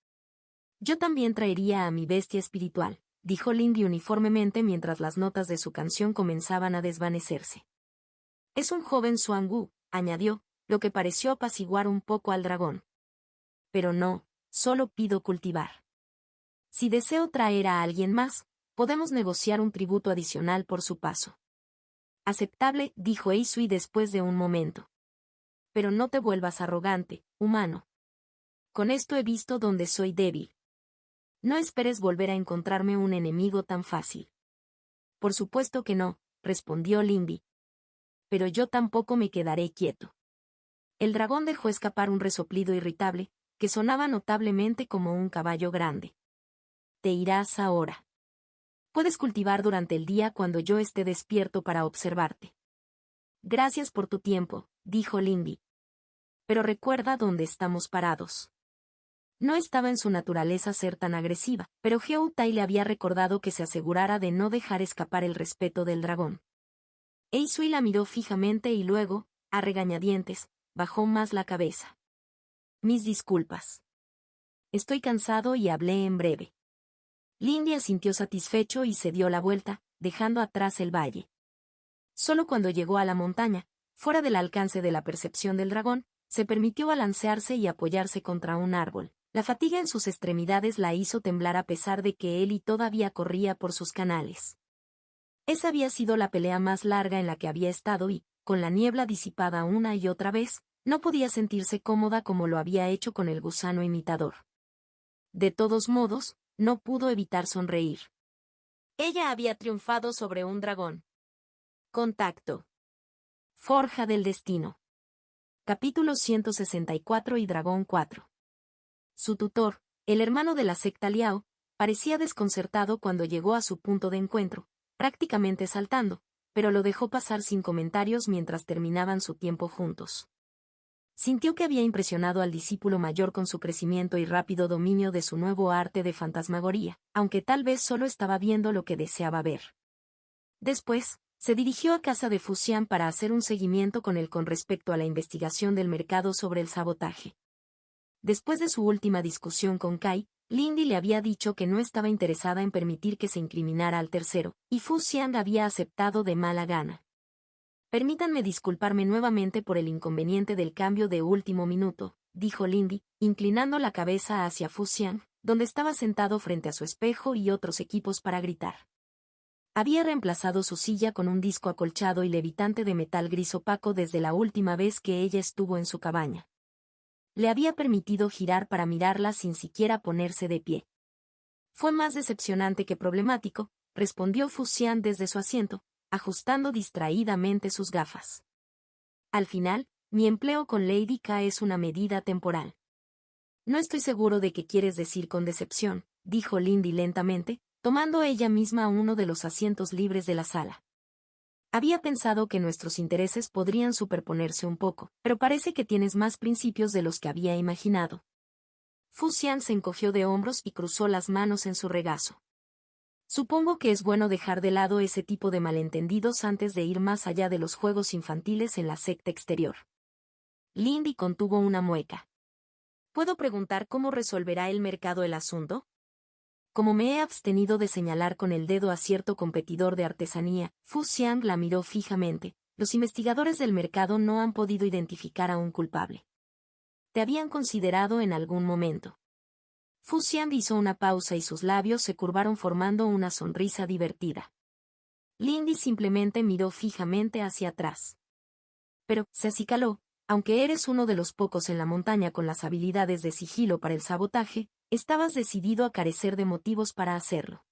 Yo también traería a mi bestia espiritual, dijo Lindy uniformemente mientras las notas de su canción comenzaban a desvanecerse. Es un joven Xuangu, añadió, lo que pareció apaciguar un poco al dragón. Pero no, solo pido cultivar. Si deseo traer a alguien más, podemos negociar un tributo adicional por su paso. Aceptable, dijo Eisui después de un momento. Pero no te vuelvas arrogante, humano. Con esto he visto dónde soy débil. No esperes volver a encontrarme un enemigo tan fácil. Por supuesto que no, respondió Lindy. Pero yo tampoco me quedaré quieto. El dragón dejó escapar un resoplido irritable, que sonaba notablemente como un caballo grande. Te irás ahora. Puedes cultivar durante el día cuando yo esté despierto para observarte. Gracias por tu tiempo, dijo Lindy. Pero recuerda dónde estamos parados. No estaba en su naturaleza ser tan agresiva, pero Heu Tai le había recordado que se asegurara de no dejar escapar el respeto del dragón. Eisui la miró fijamente y luego, a regañadientes, bajó más la cabeza. Mis disculpas. estoy cansado y hablé en breve. Lindy asintió satisfecho y se dio la vuelta, dejando atrás el valle. Solo cuando llegó a la montaña, fuera del alcance de la percepción del dragón, se permitió balancearse y apoyarse contra un árbol. La fatiga en sus extremidades la hizo temblar a pesar de que Ellie todavía corría por sus canales. Esa había sido la pelea más larga en la que había estado y, con la niebla disipada una y otra vez, no podía sentirse cómoda como lo había hecho con el gusano imitador. De todos modos, no pudo evitar sonreír. Ella había triunfado sobre un dragón. Contacto. Forja del destino. Capítulo 164 y Dragón 4. Su tutor, el hermano de la secta Liao, parecía desconcertado cuando llegó a su punto de encuentro, prácticamente saltando, pero lo dejó pasar sin comentarios mientras terminaban su tiempo juntos. Sintió que había impresionado al discípulo mayor con su crecimiento y rápido dominio de su nuevo arte de fantasmagoría, aunque tal vez solo estaba viendo lo que deseaba ver. Después, se dirigió a casa de Fuxian para hacer un seguimiento con respecto a la investigación del mercado sobre el sabotaje. Después de su última discusión con Kai, Lindy le había dicho que no estaba interesada en permitir que se incriminara al tercero, y Fuxian había aceptado de mala gana. Permítanme disculparme nuevamente por el inconveniente del cambio de último minuto, dijo Lindy, inclinando la cabeza hacia Fuxian, donde estaba sentado frente a su espejo y otros equipos para gritar. Había reemplazado su silla con un disco acolchado y levitante de metal gris opaco desde la última vez que ella estuvo en su cabaña. Le había permitido girar para mirarla sin siquiera ponerse de pie. Fue más decepcionante que problemático, respondió Fuxian desde su asiento, ajustando distraídamente sus gafas. Al final, mi empleo con Lady K es una medida temporal. No estoy seguro de qué quieres decir con decepción, dijo Lindy lentamente, tomando ella misma uno de los asientos libres de la sala. Había pensado que nuestros intereses podrían superponerse un poco, pero parece que tienes más principios de los que había imaginado. Fuxian se encogió de hombros y cruzó las manos en su regazo. Supongo que es bueno dejar de lado ese tipo de malentendidos antes de ir más allá de los juegos infantiles en la secta exterior. Lindy contuvo una mueca. ¿Puedo preguntar cómo resolverá el mercado el asunto? Como me he abstenido de señalar con el dedo a cierto competidor de artesanía, Fuxian la miró fijamente, los investigadores del mercado no han podido identificar a un culpable. ¿Te habían considerado en algún momento? Fuxian hizo una pausa y sus labios se curvaron formando una sonrisa divertida. Lindy simplemente miró fijamente hacia atrás. Pero, se acicaló, aunque eres uno de los pocos en la montaña con las habilidades de sigilo para el sabotaje, estabas decidido a carecer de motivos para hacerlo.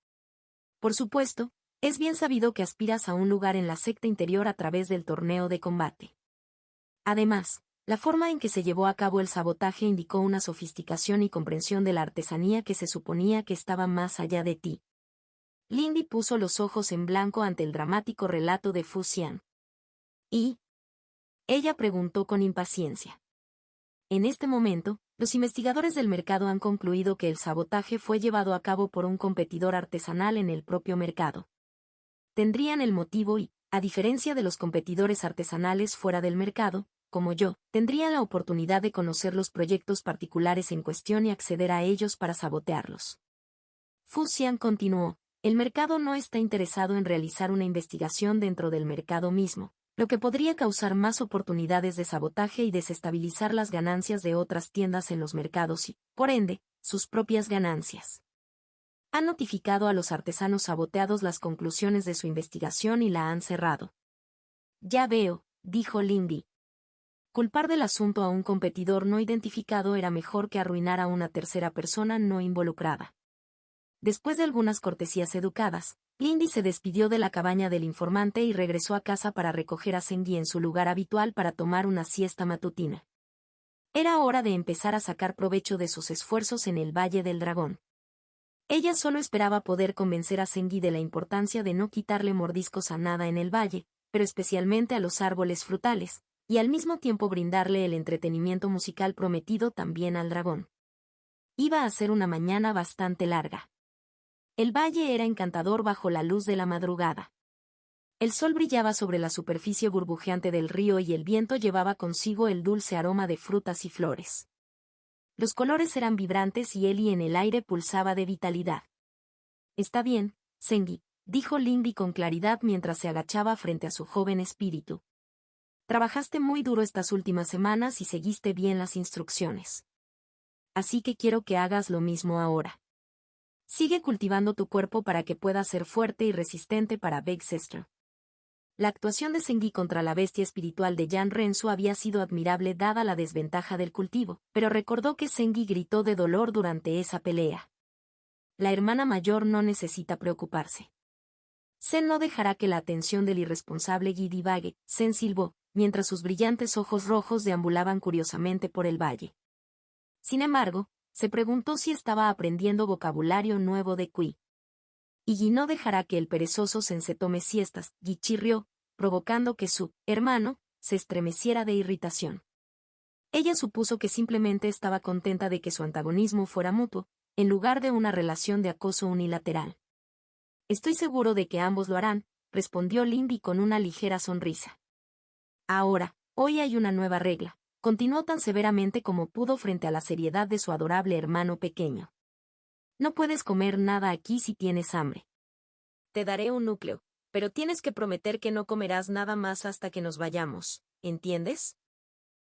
Por supuesto, es bien sabido que aspiras a un lugar en la secta interior a través del torneo de combate. Además, la forma en que se llevó a cabo el sabotaje indicó una sofisticación y comprensión de la artesanía que se suponía que estaba más allá de ti. Lindy puso los ojos en blanco ante el dramático relato de Fuxian. ¿Y? Ella preguntó con impaciencia. En este momento, los investigadores del mercado han concluido que el sabotaje fue llevado a cabo por un competidor artesanal en el propio mercado. Tendrían el motivo y, a diferencia de los competidores artesanales fuera del mercado, como yo, tendrían la oportunidad de conocer los proyectos particulares en cuestión y acceder a ellos para sabotearlos. Fuxian continuó, el mercado no está interesado en realizar una investigación dentro del mercado mismo, lo que podría causar más oportunidades de sabotaje y desestabilizar las ganancias de otras tiendas en los mercados y, por ende, sus propias ganancias. Han notificado a los artesanos saboteados las conclusiones de su investigación y la han cerrado. Ya veo, dijo Lindy. Culpar del asunto a un competidor no identificado era mejor que arruinar a una tercera persona no involucrada. Después de algunas cortesías educadas, Lindy se despidió de la cabaña del informante y regresó a casa para recoger a Zengi en su lugar habitual para tomar una siesta matutina. Era hora de empezar a sacar provecho de sus esfuerzos en el Valle del Dragón. Ella solo esperaba poder convencer a Zengi de la importancia de no quitarle mordiscos a nada en el valle, pero especialmente a los árboles frutales, y al mismo tiempo brindarle el entretenimiento musical prometido también al dragón. Iba a ser una mañana bastante larga. El valle era encantador bajo la luz de la madrugada. El sol brillaba sobre la superficie burbujeante del río y el viento llevaba consigo el dulce aroma de frutas y flores. Los colores eran vibrantes y Ellie en el aire pulsaba de vitalidad. Está bien, Sengi, dijo Lindy con claridad mientras se agachaba frente a su joven espíritu. Trabajaste muy duro estas últimas semanas y seguiste bien las instrucciones. Así que quiero que hagas lo mismo ahora. Sigue cultivando tu cuerpo para que pueda ser fuerte y resistente para Big Sister. La actuación de Sengi contra la bestia espiritual de Jan Rensu había sido admirable dada la desventaja del cultivo, pero recordó que Sengi gritó de dolor durante esa pelea. La hermana mayor no necesita preocuparse. Zen no dejará que la atención del irresponsable Guy divague, Zen silbó, mientras sus brillantes ojos rojos deambulaban curiosamente por el valle. Sin embargo, se preguntó si estaba aprendiendo vocabulario nuevo de Kui. Y Guy no dejará que el perezoso Zen se tome siestas, Guy chirrió, provocando que su hermano se estremeciera de irritación. Ella supuso que simplemente estaba contenta de que su antagonismo fuera mutuo, en lugar de una relación de acoso unilateral. Estoy seguro de que ambos lo harán, respondió Lindy con una ligera sonrisa. Ahora, hoy hay una nueva regla, continuó tan severamente como pudo frente a la seriedad de su adorable hermano pequeño. No puedes comer nada aquí si tienes hambre. Te daré un núcleo, pero tienes que prometer que no comerás nada más hasta que nos vayamos, ¿entiendes?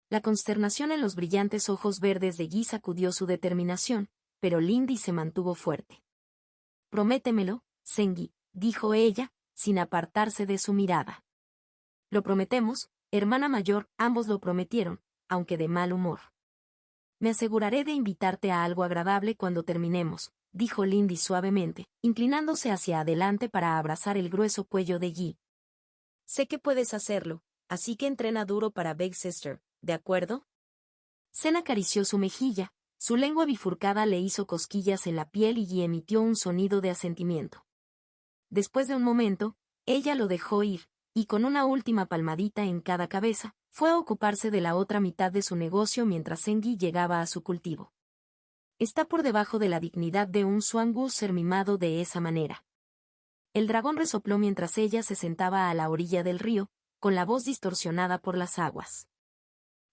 La consternación en los brillantes ojos verdes de Guy sacudió su determinación, pero Lindy se mantuvo fuerte. Prométemelo, Sengi, dijo ella, sin apartarse de su mirada. Lo prometemos, hermana mayor, ambos lo prometieron, aunque de mal humor. Me aseguraré de invitarte a algo agradable cuando terminemos, dijo Lindy suavemente, inclinándose hacia adelante para abrazar el grueso cuello de Guy. Sé que puedes hacerlo, así que entrena duro para Big Sister, ¿de acuerdo? Zen acarició su mejilla, su lengua bifurcada le hizo cosquillas en la piel y Guy emitió un sonido de asentimiento. Después de un momento, ella lo dejó ir, y con una última palmadita en cada cabeza, fue a ocuparse de la otra mitad de su negocio mientras Sengi llegaba a su cultivo. Está por debajo de la dignidad de un Swangu ser mimado de esa manera. El dragón resopló mientras ella se sentaba a la orilla del río, con la voz distorsionada por las aguas.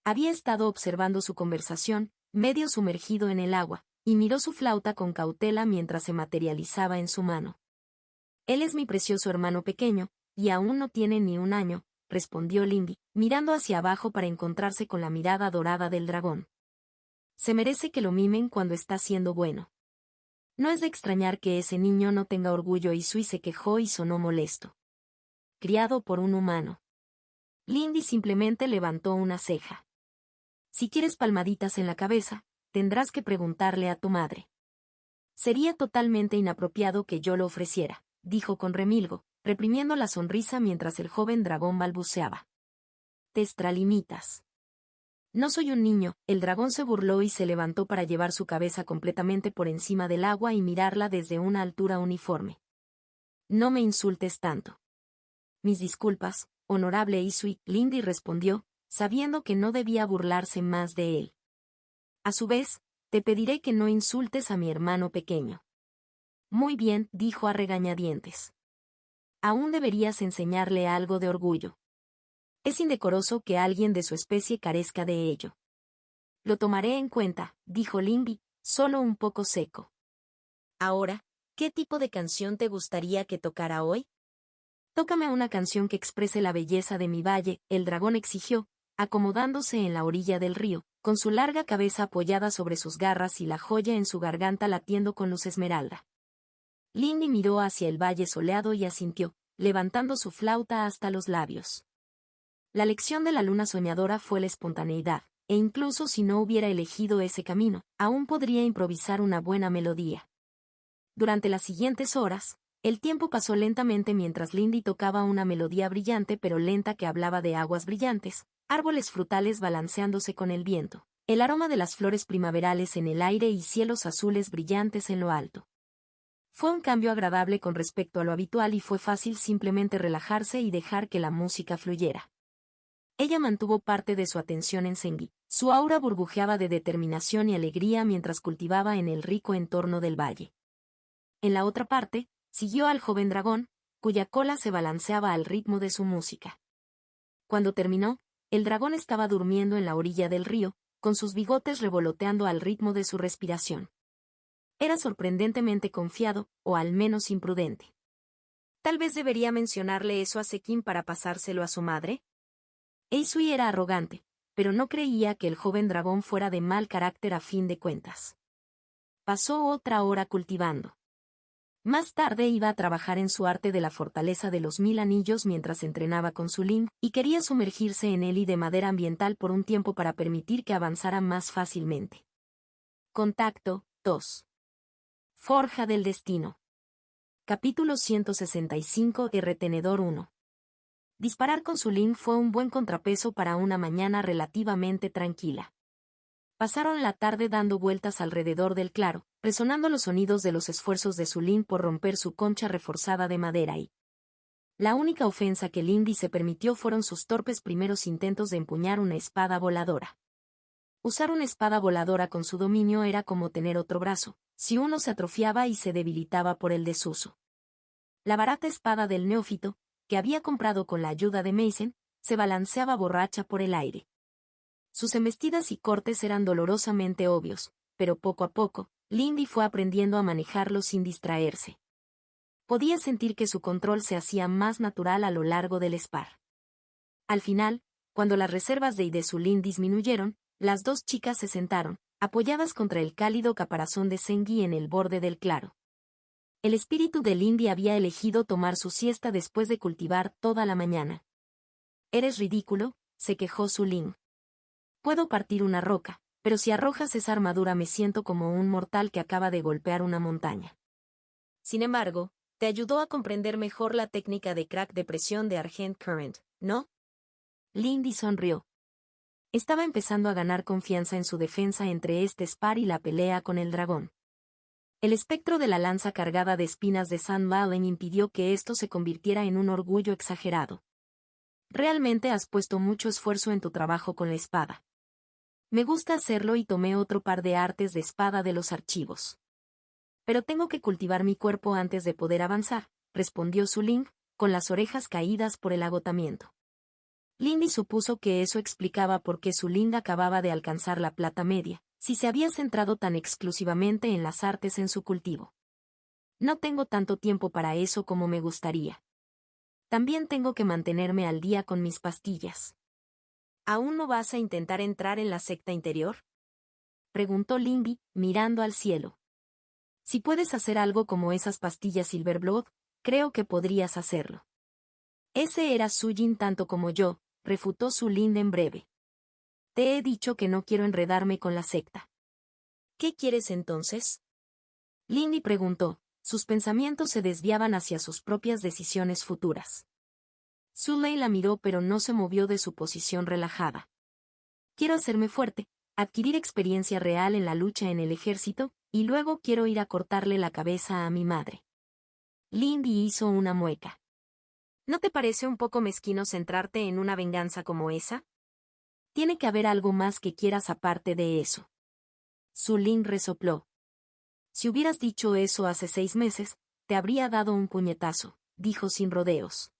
Había estado observando su conversación, medio sumergido en el agua, y miró su flauta con cautela mientras se materializaba en su mano. Él es mi precioso hermano pequeño, y aún no tiene ni un año, respondió Lindy, mirando hacia abajo para encontrarse con la mirada dorada del dragón. Se merece que lo mimen cuando está siendo bueno. No es de extrañar que ese niño no tenga orgullo. Isui se quejó y sonó molesto. Criado por un humano. Lindy simplemente levantó una ceja. Si quieres palmaditas en la cabeza, tendrás que preguntarle a tu madre. Sería totalmente inapropiado que yo lo ofreciera, dijo con remilgo, reprimiendo la sonrisa mientras el joven dragón balbuceaba. Te extralimitas. No soy un niño, el dragón se burló y se levantó para llevar su cabeza completamente por encima del agua y mirarla desde una altura uniforme. No me insultes tanto. Mis disculpas, honorable Isui, Lindy respondió, sabiendo que no debía burlarse más de él. A su vez, te pediré que no insultes a mi hermano pequeño. Muy bien, dijo a regañadientes. Aún deberías enseñarle algo de orgullo. Es indecoroso que alguien de su especie carezca de ello. Lo tomaré en cuenta, dijo Lindy, solo un poco seco. Ahora, ¿qué tipo de canción te gustaría que tocara hoy? Tócame una canción que exprese la belleza de mi valle, el dragón exigió, acomodándose en la orilla del río, con su larga cabeza apoyada sobre sus garras y la joya en su garganta latiendo con luz esmeralda. Lindy miró hacia el valle soleado y asintió, levantando su flauta hasta los labios. La lección de la luna soñadora fue la espontaneidad, e incluso si no hubiera elegido ese camino, aún podría improvisar una buena melodía. Durante las siguientes horas, el tiempo pasó lentamente mientras Lindy tocaba una melodía brillante pero lenta que hablaba de aguas brillantes, árboles frutales balanceándose con el viento, el aroma de las flores primaverales en el aire y cielos azules brillantes en lo alto. Fue un cambio agradable con respecto a lo habitual y fue fácil simplemente relajarse y dejar que la música fluyera. Ella mantuvo parte de su atención en Sengi. Su aura burbujeaba de determinación y alegría mientras cultivaba en el rico entorno del valle. En la otra parte, siguió al joven dragón, cuya cola se balanceaba al ritmo de su música. Cuando terminó, el dragón estaba durmiendo en la orilla del río, con sus bigotes revoloteando al ritmo de su respiración. Era sorprendentemente confiado, o al menos imprudente. Tal vez debería mencionarle eso a Sekin para pasárselo a su madre. Eisui era arrogante, pero no creía que el joven dragón fuera de mal carácter a fin de cuentas. Pasó otra hora cultivando. Más tarde iba a trabajar en su arte de la fortaleza de los 1000 anillos mientras entrenaba con su Ling, y quería sumergirse en él y de madera ambiental por un tiempo para permitir que avanzara más fácilmente. Contacto 2. Forja del destino. Capítulo 165. Retenedor 1. Disparar con su Ling fue un buen contrapeso para una mañana relativamente tranquila. Pasaron la tarde dando vueltas alrededor del claro, resonando los sonidos de los esfuerzos de su Ling por romper su concha reforzada de madera y... La única ofensa que Lindy se permitió fueron sus torpes primeros intentos de empuñar una espada voladora. Usar una espada voladora con su dominio era como tener otro brazo, si uno se atrofiaba y se debilitaba por el desuso. La barata espada del neófito, que había comprado con la ayuda de Mason, se balanceaba borracha por el aire. Sus embestidas y cortes eran dolorosamente obvios, pero poco a poco, Lindy fue aprendiendo a manejarlos sin distraerse. Podía sentir que su control se hacía más natural a lo largo del spar. Al final, cuando las reservas de Idesulin disminuyeron, las dos chicas se sentaron, apoyadas contra el cálido caparazón de Sengi en el borde del claro. El espíritu de Lindy había elegido tomar su siesta después de cultivar toda la mañana. «Eres ridículo», se quejó Su Ling. «Puedo partir una roca, pero si arrojas esa armadura me siento como un mortal que acaba de golpear una montaña». Sin embargo, te ayudó a comprender mejor la técnica de crack de presión de Argent Current, ¿no? Lindy sonrió. Estaba empezando a ganar confianza en su defensa entre este spar y la pelea con el dragón. El espectro de la lanza cargada de espinas de San Valen impidió que esto se convirtiera en un orgullo exagerado. Realmente has puesto mucho esfuerzo en tu trabajo con la espada. Me gusta hacerlo y tomé otro par de artes de espada de los archivos. Pero tengo que cultivar mi cuerpo antes de poder avanzar, respondió Su Ling, con las orejas caídas por el agotamiento. Lindy supuso que eso explicaba por qué Su Ling acababa de alcanzar la plata media, si se había centrado tan exclusivamente en las artes en su cultivo. No tengo tanto tiempo para eso como me gustaría. También tengo que mantenerme al día con mis pastillas. ¿Aún no vas a intentar entrar en la secta interior?, preguntó Lindy, mirando al cielo. Si puedes hacer algo como esas pastillas Silverblood, creo que podrías hacerlo. Ese era Sujin tanto como yo, refutó Su Ling en breve. Te he dicho que no quiero enredarme con la secta. ¿Qué quieres entonces?, Lindy preguntó. Sus pensamientos se desviaban hacia sus propias decisiones futuras. Su Ling la miró pero no se movió de su posición relajada. Quiero hacerme fuerte, adquirir experiencia real en la lucha en el ejército, y luego quiero ir a cortarle la cabeza a mi madre. Lindy hizo una mueca. ¿No te parece un poco mezquino centrarte en una venganza como esa? Tiene que haber algo más que quieras aparte de eso. Su Ling resopló. Si hubieras dicho eso hace 6 meses, te habría dado un puñetazo, dijo sin rodeos.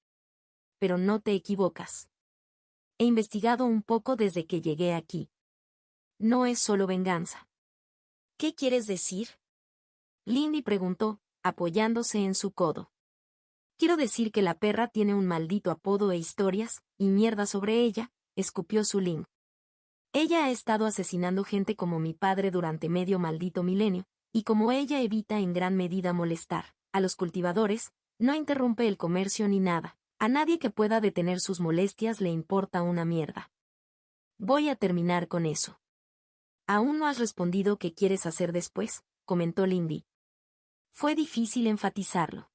Pero no te equivocas. He investigado un poco desde que llegué aquí. No es solo venganza. ¿Qué quieres decir?, Lindy preguntó, apoyándose en su codo. Quiero decir que la perra tiene un maldito apodo e historias, y mierda sobre ella, escupió Su Ling. Ella ha estado asesinando gente como mi padre durante medio maldito milenio, y como ella evita en gran medida molestar a los cultivadores, no interrumpe el comercio ni nada. A nadie que pueda detener sus molestias le importa una mierda. Voy a terminar con eso. ¿Aún no has respondido qué quieres hacer después?, comentó Lindy. Fue difícil enfatizarlo.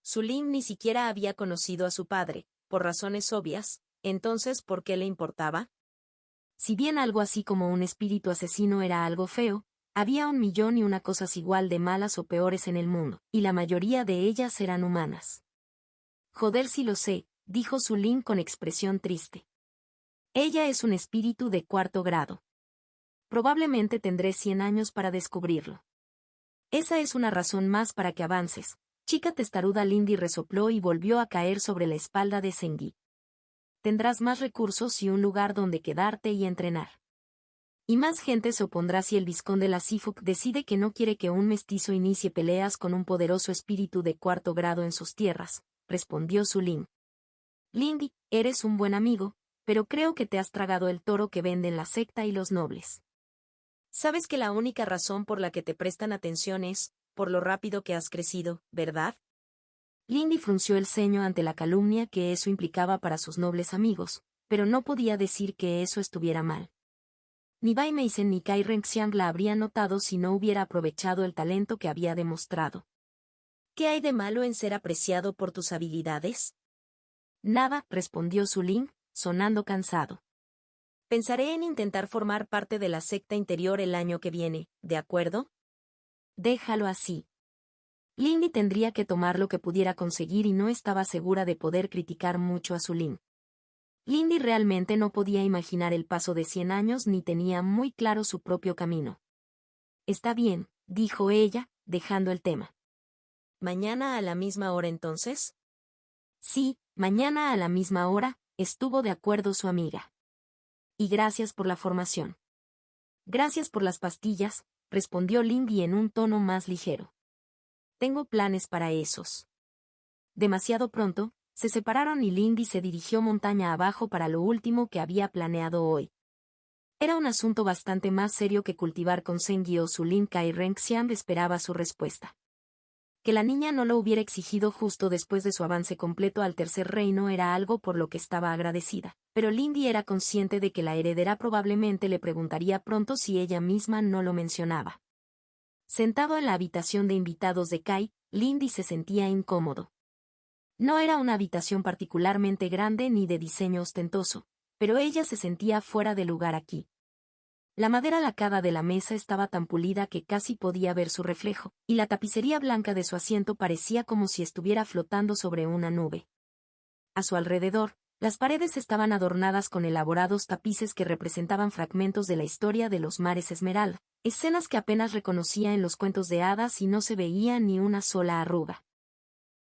Su Ling ni siquiera había conocido a su padre, por razones obvias, entonces ¿por qué le importaba? Si bien algo así como un espíritu asesino era algo feo, había 1.000.000 cosas igual de malas o peores en el mundo, y la mayoría de ellas eran humanas. Joder si lo sé, dijo Su Ling con expresión triste. Ella es un espíritu de 4º grado. Probablemente tendré 100 años para descubrirlo. Esa es una razón más para que avances. Chica testaruda. Lindy resopló y volvió a caer sobre la espalda de Sengi. Tendrás más recursos y un lugar donde quedarte y entrenar. Y más gente se opondrá si el vizconde Suffolk decide que no quiere que un mestizo inicie peleas con un poderoso espíritu de cuarto grado en sus tierras, respondió Su Lin. Lindy, eres un buen amigo, pero creo que te has tragado el toro que venden la secta y los nobles. Sabes que la única razón por la que te prestan atención es, por lo rápido que has crecido, ¿verdad? Lindy frunció el ceño ante la calumnia que eso implicaba para sus nobles amigos, pero no podía decir que eso estuviera mal. Ni Bai Meisen ni Kai Renxiang la habrían notado si no hubiera aprovechado el talento que había demostrado. ¿Qué hay de malo en ser apreciado por tus habilidades? Nada, respondió Su Lin, sonando cansado. Pensaré en intentar formar parte de la secta interior el año que viene, ¿de acuerdo? Déjalo así. Lindy tendría que tomar lo que pudiera conseguir y no estaba segura de poder criticar mucho a Su Lin. Lindy realmente no podía imaginar el paso de 100 años ni tenía muy claro su propio camino. Está bien, dijo ella, dejando el tema. ¿Mañana a la misma hora entonces? Sí, mañana a la misma hora, estuvo de acuerdo su amiga. Y gracias por la formación. Gracias por las pastillas, respondió Lindy en un tono más ligero. Tengo planes para esos. Demasiado pronto, se separaron y Lindy se dirigió montaña abajo para lo último que había planeado hoy. Era un asunto bastante más serio que cultivar con Sengi o Su Lin. Kai Renxiang esperaba su respuesta. Que la niña no lo hubiera exigido justo después de su avance completo al tercer reino era algo por lo que estaba agradecida, pero Lindy era consciente de que la heredera probablemente le preguntaría pronto si ella misma no lo mencionaba. Sentado en la habitación de invitados de Kai, Lindy se sentía incómodo. No era una habitación particularmente grande ni de diseño ostentoso, pero ella se sentía fuera de lugar aquí. La madera lacada de la mesa estaba tan pulida que casi podía ver su reflejo, y la tapicería blanca de su asiento parecía como si estuviera flotando sobre una nube. A su alrededor, las paredes estaban adornadas con elaborados tapices que representaban fragmentos de la historia de los mares Esmeralda, escenas que apenas reconocía en los cuentos de hadas y no se veía ni una sola arruga.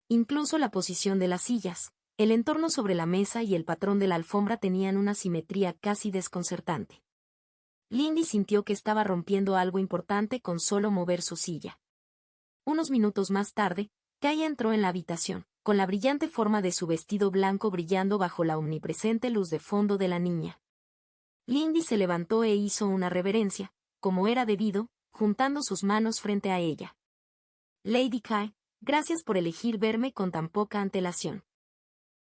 Incluso la posición de las sillas, el entorno sobre la mesa y el patrón de la alfombra tenían una simetría casi desconcertante. Lindy sintió que estaba rompiendo algo importante con solo mover su silla. Unos minutos más tarde, Kai entró en la habitación, con la brillante forma de su vestido blanco brillando bajo la omnipresente luz de fondo de la niña. Lindy se levantó e hizo una reverencia, como era debido, juntando sus manos frente a ella. Lady Kai, gracias por elegir verme con tan poca antelación.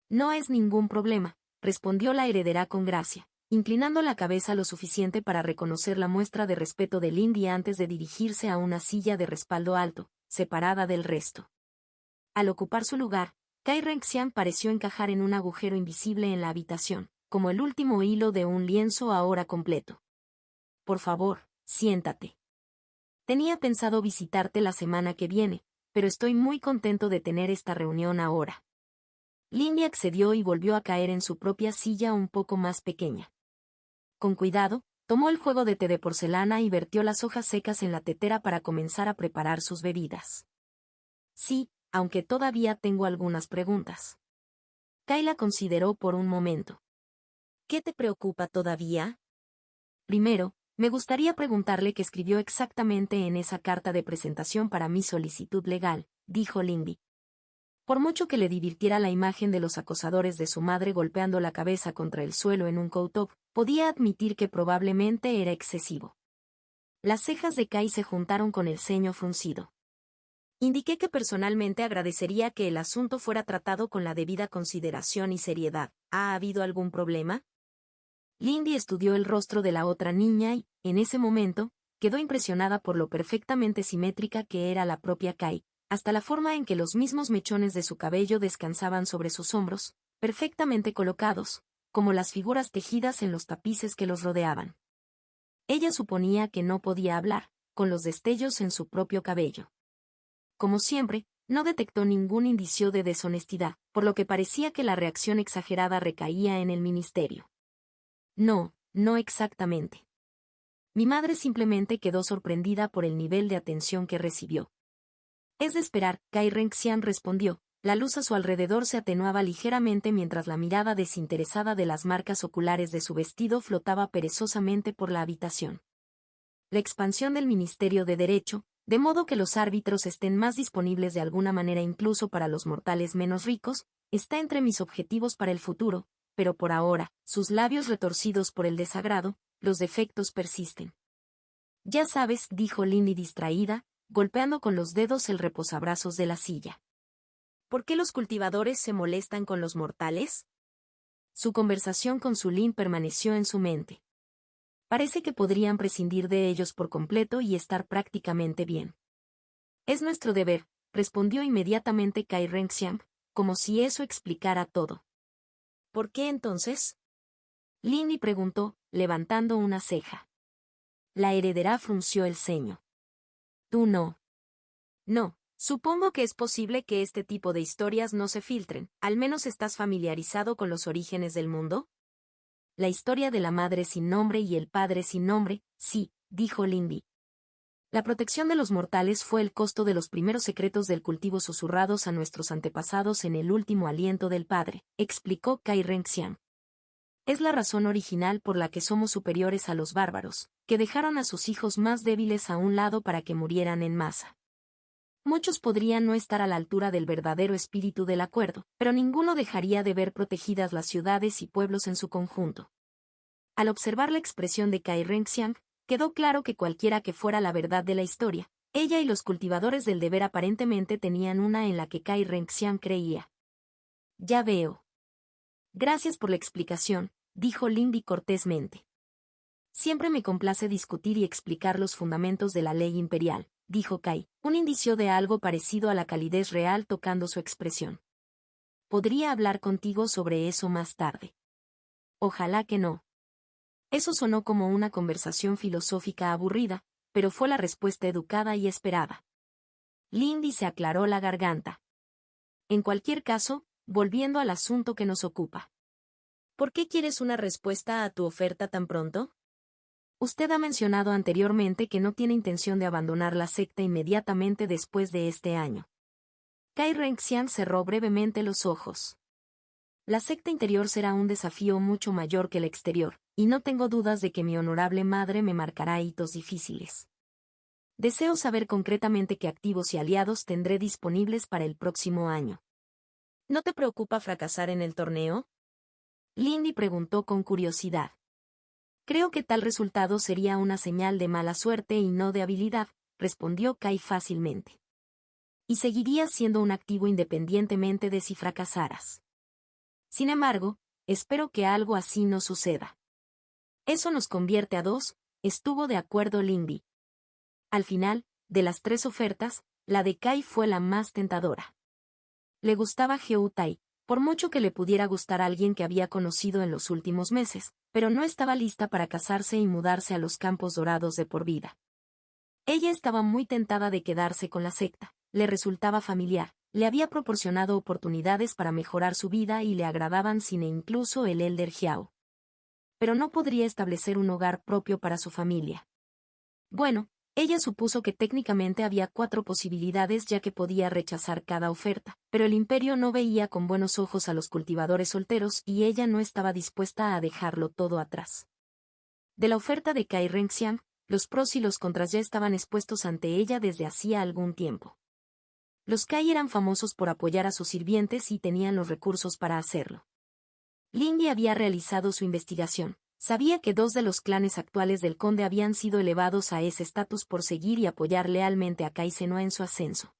No es ningún problema, respondió la heredera con gracia, inclinando la cabeza lo suficiente para reconocer la muestra de respeto de Lindy antes de dirigirse a una silla de respaldo alto, separada del resto. Al ocupar su lugar, Kai Renxiang pareció encajar en un agujero invisible en la habitación, como el último hilo de un lienzo ahora completo. Por favor, siéntate. Tenía pensado visitarte la semana que viene, pero estoy muy contento de tener esta reunión ahora. Lindy accedió y volvió a caer en su propia silla un poco más pequeña. Con cuidado, tomó el juego de té de porcelana y vertió las hojas secas en la tetera para comenzar a preparar sus bebidas. Sí, aunque todavía tengo algunas preguntas. Kai la consideró por un momento. ¿Qué te preocupa todavía? Primero, me gustaría preguntarle qué escribió exactamente en esa carta de presentación para mi solicitud legal, dijo Lindy. Por mucho que le divirtiera la imagen de los acosadores de su madre golpeando la cabeza contra el suelo en un kowtow, podía admitir que probablemente era excesivo. Las cejas de Kai se juntaron con el ceño fruncido. Indiqué que personalmente agradecería que el asunto fuera tratado con la debida consideración y seriedad. ¿Ha habido algún problema? Lindy estudió el rostro de la otra niña y, en ese momento, quedó impresionada por lo perfectamente simétrica que era la propia Kai, hasta la forma en que los mismos mechones de su cabello descansaban sobre sus hombros, perfectamente colocados, como las figuras tejidas en los tapices que los rodeaban. Ella suponía que no podía hablar, con los destellos en su propio cabello. Como siempre, no detectó ningún indicio de deshonestidad, por lo que parecía que la reacción exagerada recaía en el ministerio. No, no exactamente. Mi madre simplemente quedó sorprendida por el nivel de atención que recibió. Es de esperar, Kai Renxiang respondió. La luz a su alrededor se atenuaba ligeramente mientras la mirada desinteresada de las marcas oculares de su vestido flotaba perezosamente por la habitación. La expansión del Ministerio de Derecho, de modo que los árbitros estén más disponibles de alguna manera incluso para los mortales menos ricos, está entre mis objetivos para el futuro, pero por ahora, sus labios retorcidos por el desagrado, los defectos persisten. Ya sabes, dijo Lindy distraída, golpeando con los dedos el reposabrazos de la silla. ¿Por qué los cultivadores se molestan con los mortales? Su conversación con Zulín permaneció en su mente. Parece que podrían prescindir de ellos por completo y estar prácticamente bien. Es nuestro deber, respondió inmediatamente Kai Renxiang, como si eso explicara todo. ¿Por qué entonces? Lindy preguntó, levantando una ceja. La heredera frunció el ceño. Tú no. No, supongo que es posible que este tipo de historias no se filtren, ¿al menos estás familiarizado con los orígenes del mundo? La historia de la madre sin nombre y el padre sin nombre, sí, dijo Lindy. La protección de los mortales fue el costo de los primeros secretos del cultivo susurrados a nuestros antepasados en el último aliento del padre, explicó Kai Renxiang. Es la razón original por la que somos superiores a los bárbaros, que dejaron a sus hijos más débiles a un lado para que murieran en masa. Muchos podrían no estar a la altura del verdadero espíritu del acuerdo, pero ninguno dejaría de ver protegidas las ciudades y pueblos en su conjunto. Al observar la expresión de Kai Renxiang, quedó claro que cualquiera que fuera la verdad de la historia, ella y los cultivadores del deber aparentemente tenían una en la que Kai Renxiang creía. Ya veo. Gracias por la explicación, dijo Lindy cortésmente. Siempre me complace discutir y explicar los fundamentos de la ley imperial, dijo Kai, un indicio de algo parecido a la calidez real tocando su expresión. Podría hablar contigo sobre eso más tarde. Ojalá que no. Eso sonó como una conversación filosófica aburrida, pero fue la respuesta educada y esperada. Lindy se aclaró la garganta. En cualquier caso, volviendo al asunto que nos ocupa. ¿Por qué quieres una respuesta a tu oferta tan pronto? Usted ha mencionado anteriormente que no tiene intención de abandonar la secta inmediatamente después de este año. Kai Renxiang cerró brevemente los ojos. La secta interior será un desafío mucho mayor que el exterior, y no tengo dudas de que mi honorable madre me marcará hitos difíciles. Deseo saber concretamente qué activos y aliados tendré disponibles para el próximo año. ¿No te preocupa fracasar en el torneo? Lindy preguntó con curiosidad. Creo que tal resultado sería una señal de mala suerte y no de habilidad, respondió Kai fácilmente. Y seguirías siendo un activo independientemente de si fracasaras. Sin embargo, espero que algo así no suceda. Eso nos convierte a dos, estuvo de acuerdo Lindy. Al final, de las tres ofertas, la de Kai fue la más tentadora. Le gustaba Heo Tai, por mucho que le pudiera gustar a alguien que había conocido en los últimos meses, pero no estaba lista para casarse y mudarse a los Campos Dorados de por vida. Ella estaba muy tentada de quedarse con la secta, le resultaba familiar, le había proporcionado oportunidades para mejorar su vida y le agradaban cine incluso el Elder Jiao. Pero no podría establecer un hogar propio para su familia. Bueno, ella supuso que técnicamente había 4 posibilidades ya que podía rechazar cada oferta, pero el imperio no veía con buenos ojos a los cultivadores solteros y ella no estaba dispuesta a dejarlo todo atrás. De la oferta de Kai Renxiang, los pros y los contras ya estaban expuestos ante ella desde hacía algún tiempo. Los Kai eran famosos por apoyar a sus sirvientes y tenían los recursos para hacerlo. Lindy había realizado su investigación. Sabía que 2 de los clanes actuales del conde habían sido elevados a ese estatus por seguir y apoyar lealmente a Kai Cenua en su ascenso.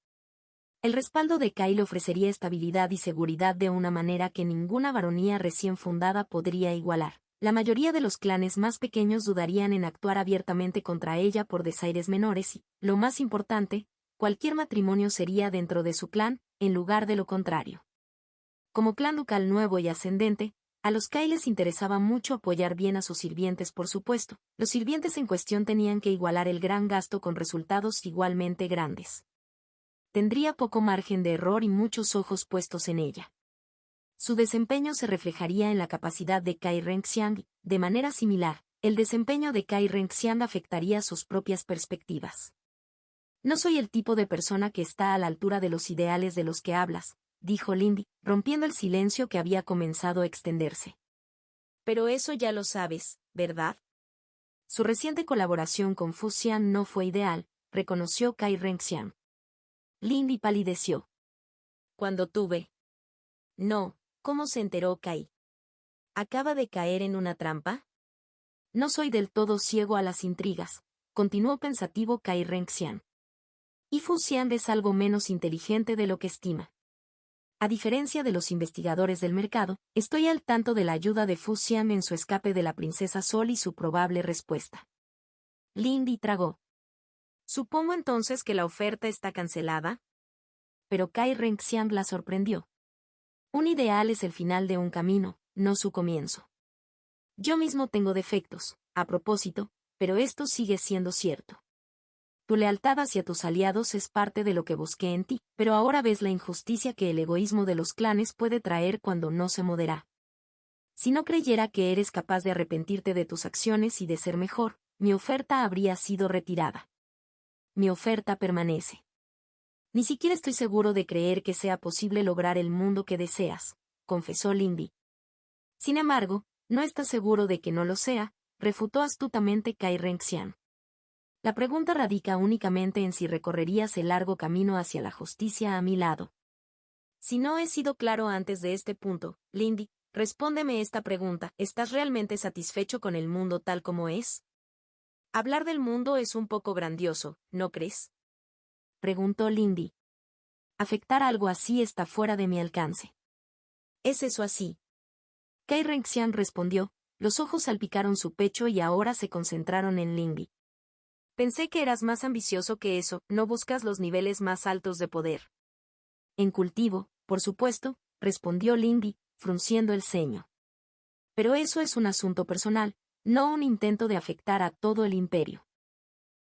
El respaldo de Kai le ofrecería estabilidad y seguridad de una manera que ninguna baronía recién fundada podría igualar. La mayoría de los clanes más pequeños dudarían en actuar abiertamente contra ella por desaires menores y, lo más importante, cualquier matrimonio sería dentro de su clan, en lugar de lo contrario. Como clan ducal nuevo y ascendente, a los Kai les interesaba mucho apoyar bien a sus sirvientes por supuesto, los sirvientes en cuestión tenían que igualar el gran gasto con resultados igualmente grandes. Tendría poco margen de error y muchos ojos puestos en ella. Su desempeño se reflejaría en la capacidad de Kai Renxiang, de manera similar, el desempeño de Kai Renxiang afectaría sus propias perspectivas. No soy el tipo de persona que está a la altura de los ideales de los que hablas, dijo Lindy, rompiendo el silencio que había comenzado a extenderse. Pero eso ya lo sabes, ¿verdad? Su reciente colaboración con Fu Xian no fue ideal, reconoció Kai Renxian. Lindy palideció. Cuando tuve. No, ¿cómo se enteró Kai? ¿Acaba de caer en una trampa? No soy del todo ciego a las intrigas, continuó pensativo Kai Renxian. Y Fu Xian es algo menos inteligente de lo que estima. A diferencia de los investigadores del mercado, estoy al tanto de la ayuda de Fu Xian en su escape de la princesa Sol y su probable respuesta. Lindy tragó. Supongo entonces que la oferta está cancelada. Pero Kai Renxian la sorprendió. Un ideal es el final de un camino, no su comienzo. Yo mismo tengo defectos, a propósito, pero esto sigue siendo cierto. Tu lealtad hacia tus aliados es parte de lo que busqué en ti, pero ahora ves la injusticia que el egoísmo de los clanes puede traer cuando no se modera. Si no creyera que eres capaz de arrepentirte de tus acciones y de ser mejor, mi oferta habría sido retirada. Mi oferta permanece. Ni siquiera estoy seguro de creer que sea posible lograr el mundo que deseas, confesó Lindy. Sin embargo, no estás seguro de que no lo sea, refutó astutamente Kai Renxian. La pregunta radica únicamente en si recorrerías el largo camino hacia la justicia a mi lado. Si no he sido claro antes de este punto, Lindy, respóndeme esta pregunta: ¿estás realmente satisfecho con el mundo tal como es? Hablar del mundo es un poco grandioso, ¿no crees? Preguntó Lindy. Afectar algo así está fuera de mi alcance. ¿Es eso así? Kai Renxian respondió, los ojos salpicaron su pecho y ahora se concentraron en Lindy. Pensé que eras más ambicioso que eso, no buscas los niveles más altos de poder. En cultivo, por supuesto, respondió Lindy, frunciendo el ceño. Pero eso es un asunto personal, no un intento de afectar a todo el imperio.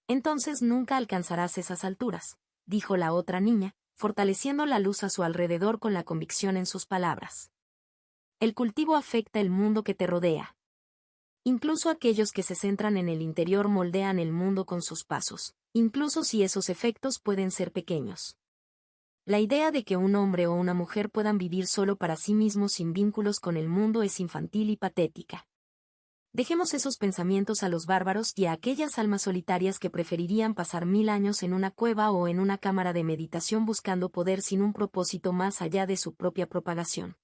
Entonces nunca alcanzarás esas alturas, dijo la otra niña, fortaleciendo la luz a su alrededor con la convicción en sus palabras. El cultivo afecta el mundo que te rodea. Incluso aquellos que se centran en el interior moldean el mundo con sus pasos, incluso si esos efectos pueden ser pequeños. La idea de que un hombre o una mujer puedan vivir solo para sí mismos sin vínculos con el mundo es infantil y patética. Dejemos esos pensamientos a los bárbaros y a aquellas almas solitarias que preferirían pasar 1000 años en una cueva o en una cámara de meditación buscando poder sin un propósito más allá de su propia propagación.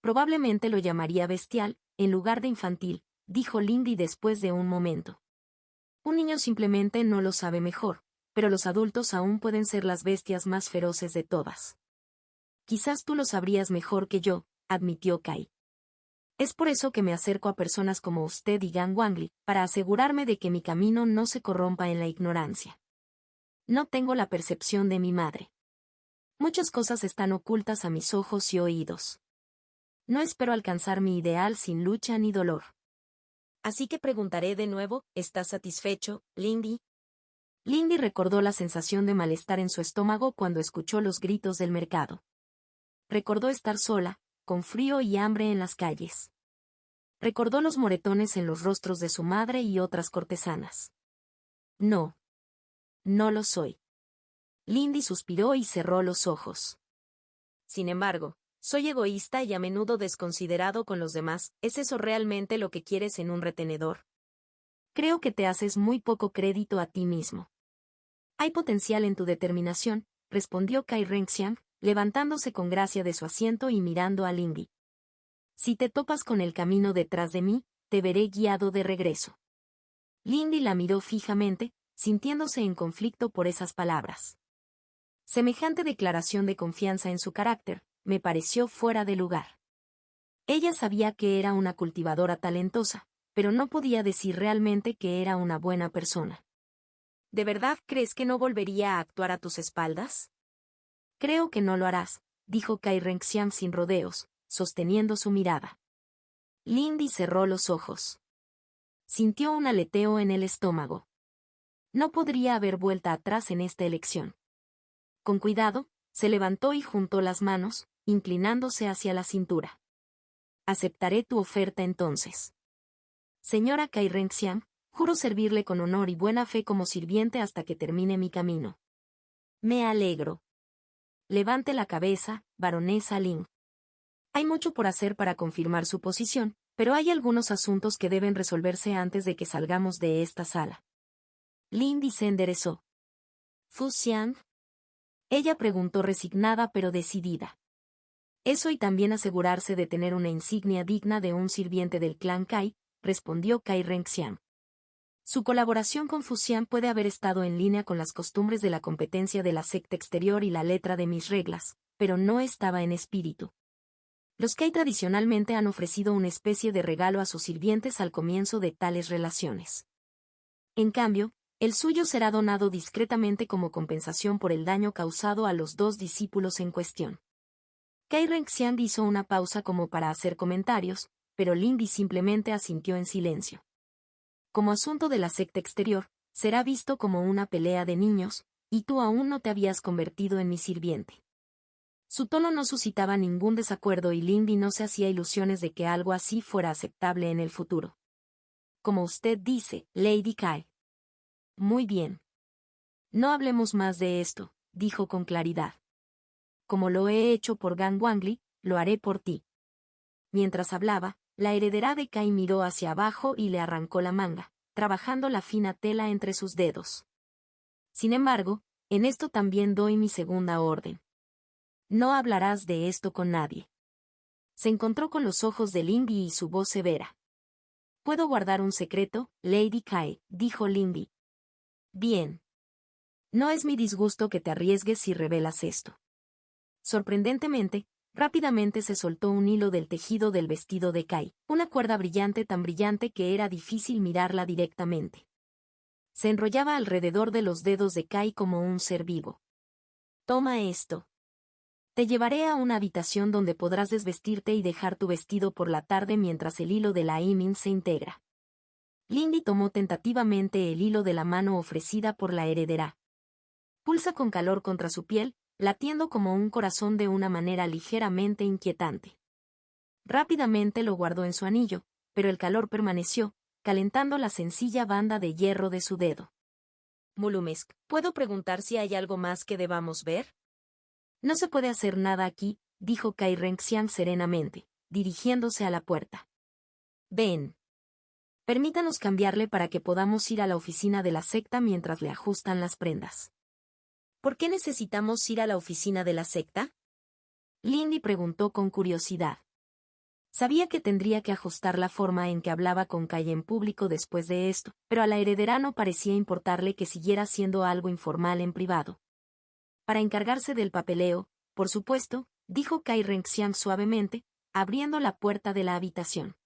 Probablemente lo llamaría bestial, en lugar de infantil, dijo Lindy después de un momento. Un niño simplemente no lo sabe mejor, pero los adultos aún pueden ser las bestias más feroces de todas. Quizás tú lo sabrías mejor que yo, admitió Kai. Es por eso que me acerco a personas como usted y Gan Wangli, para asegurarme de que mi camino no se corrompa en la ignorancia. No tengo la percepción de mi madre. Muchas cosas están ocultas a mis ojos y oídos. No espero alcanzar mi ideal sin lucha ni dolor. Así que preguntaré de nuevo, ¿estás satisfecho, Lindy? Lindy recordó la sensación de malestar en su estómago cuando escuchó los gritos del mercado. Recordó estar sola, con frío y hambre en las calles. Recordó los moretones en los rostros de su madre y otras cortesanas. No. No lo soy. Lindy suspiró y cerró los ojos. Sin embargo, soy egoísta y a menudo desconsiderado con los demás. ¿Es eso realmente lo que quieres en un retenedor? Creo que te haces muy poco crédito a ti mismo. Hay potencial en tu determinación, respondió Kai Renxian, levantándose con gracia de su asiento y mirando a Lindy. Si te topas con el camino detrás de mí, te veré guiado de regreso. Lindy la miró fijamente, sintiéndose en conflicto por esas palabras. Semejante declaración de confianza en su carácter, me pareció fuera de lugar. Ella sabía que era una cultivadora talentosa, pero no podía decir realmente que era una buena persona. ¿De verdad crees que no volvería a actuar a tus espaldas? Creo que no lo harás, dijo Kai Renxian sin rodeos, sosteniendo su mirada. Lindy cerró los ojos. Sintió un aleteo en el estómago. No podría haber vuelta atrás en esta elección. Con cuidado, se levantó y juntó las manos, inclinándose hacia la cintura. Aceptaré tu oferta entonces. Señora Kai Renxian, juro servirle con honor y buena fe como sirviente hasta que termine mi camino. Me alegro. Levante la cabeza, baronesa Ling. Hay mucho por hacer para confirmar su posición, Pero hay algunos asuntos que deben resolverse antes de que salgamos de esta sala. Lindy se enderezó. ¿Fu Xian? Ella preguntó resignada pero decidida. Eso y también asegurarse de tener una insignia digna de un sirviente del clan Kai, respondió Kai Renxian. Su colaboración con Fu Xian puede haber estado en línea con las costumbres de la competencia de la secta exterior y la letra de mis reglas, pero no estaba en espíritu. Los Kai tradicionalmente han ofrecido una especie de regalo a sus sirvientes al comienzo de tales relaciones. En cambio, el suyo será donado discretamente como compensación por el daño causado a los dos discípulos en cuestión. Kai Renxian hizo una pausa como para hacer comentarios, pero Lindy simplemente asintió en silencio. Como asunto de la secta exterior, será visto como una pelea de niños, y tú aún no te habías convertido en mi sirviente. Su tono no suscitaba ningún desacuerdo y Lindy no se hacía ilusiones de que algo así fuera aceptable en el futuro. Como usted dice, Lady Kai. Muy bien. No hablemos más de esto, dijo con claridad. Como lo he hecho por Gan Wangli, lo haré por ti. Mientras hablaba, la heredera de Kai miró hacia abajo y le arrancó la manga, trabajando la fina tela entre sus dedos. Sin embargo, en esto también doy mi segunda orden. No hablarás de esto con nadie. Se encontró con los ojos de Lindy y su voz severa. ¿Puedo guardar un secreto, Lady Kai?, dijo Lindy. Bien. No es mi disgusto que te arriesgues si revelas esto. Sorprendentemente, rápidamente se soltó un hilo del tejido del vestido de Kai, una cuerda brillante tan brillante que era difícil mirarla directamente. Se enrollaba alrededor de los dedos de Kai como un ser vivo. Toma esto. Te llevaré a una habitación donde podrás desvestirte y dejar tu vestido por la tarde mientras el hilo de la Imin se integra. Lindy tomó tentativamente el hilo de la mano ofrecida por la heredera. Pulsa con calor contra su piel, latiendo como un corazón de una manera ligeramente inquietante. Rápidamente lo guardó en su anillo, pero el calor permaneció, calentando la sencilla banda de hierro de su dedo. Mulumesk, ¿puedo preguntar si hay algo más que debamos ver? No se puede hacer nada aquí, dijo Kai Renxian serenamente, dirigiéndose a la puerta. Ven. Permítanos cambiarle para que podamos ir a la oficina de la secta mientras le ajustan las prendas. ¿Por qué necesitamos ir a la oficina de la secta? Lindy preguntó con curiosidad. Sabía que tendría que ajustar la forma en que hablaba con Kai en público después de esto, pero a la heredera no parecía importarle que siguiera siendo algo informal en privado. Para encargarse del papeleo, por supuesto, dijo Kai Renxian suavemente, abriendo la puerta de la habitación.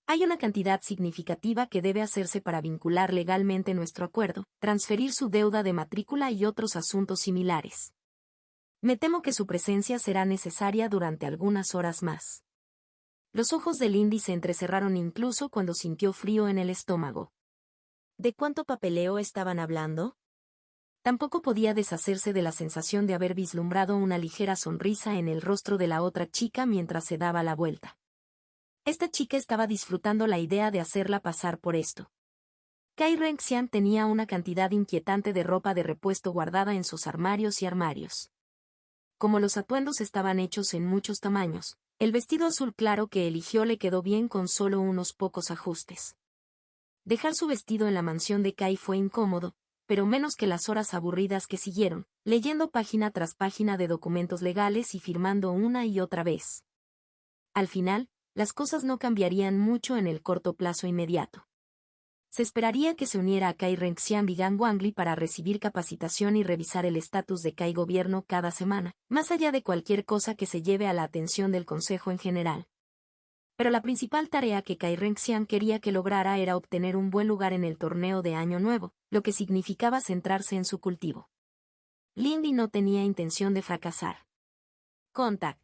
Hay una cantidad significativa que debe hacerse para vincular legalmente nuestro acuerdo, transferir su deuda de matrícula y otros asuntos similares. Me temo que su presencia será necesaria durante algunas horas más. Los ojos de Lindy se entrecerraron incluso cuando sintió frío en el estómago. ¿De cuánto papeleo estaban hablando? Tampoco podía deshacerse de la sensación de haber vislumbrado una ligera sonrisa en el rostro de la otra chica mientras se daba la vuelta. Esta chica estaba disfrutando la idea de hacerla pasar por esto. Kai Renxian tenía una cantidad inquietante de ropa de repuesto guardada en sus armarios y armarios. Como los atuendos estaban hechos en muchos tamaños, el vestido azul claro que eligió le quedó bien con solo unos pocos ajustes. Dejar su vestido en la mansión de Kai fue incómodo, pero menos que las horas aburridas que siguieron, leyendo página tras página de documentos legales y firmando una y otra vez. Al final, las cosas no cambiarían mucho en el corto plazo inmediato. Se esperaría que se uniera a Kai Renxian y Gan Wangli para recibir capacitación y revisar el estatus de Kai Gobierno cada semana, más allá de cualquier cosa que se lleve a la atención del Consejo en general. Pero la principal tarea que Kai Renxian quería que lograra era obtener un buen lugar en el torneo de Año Nuevo, lo que significaba centrarse en su cultivo. Lindy no tenía intención de fracasar. Contact.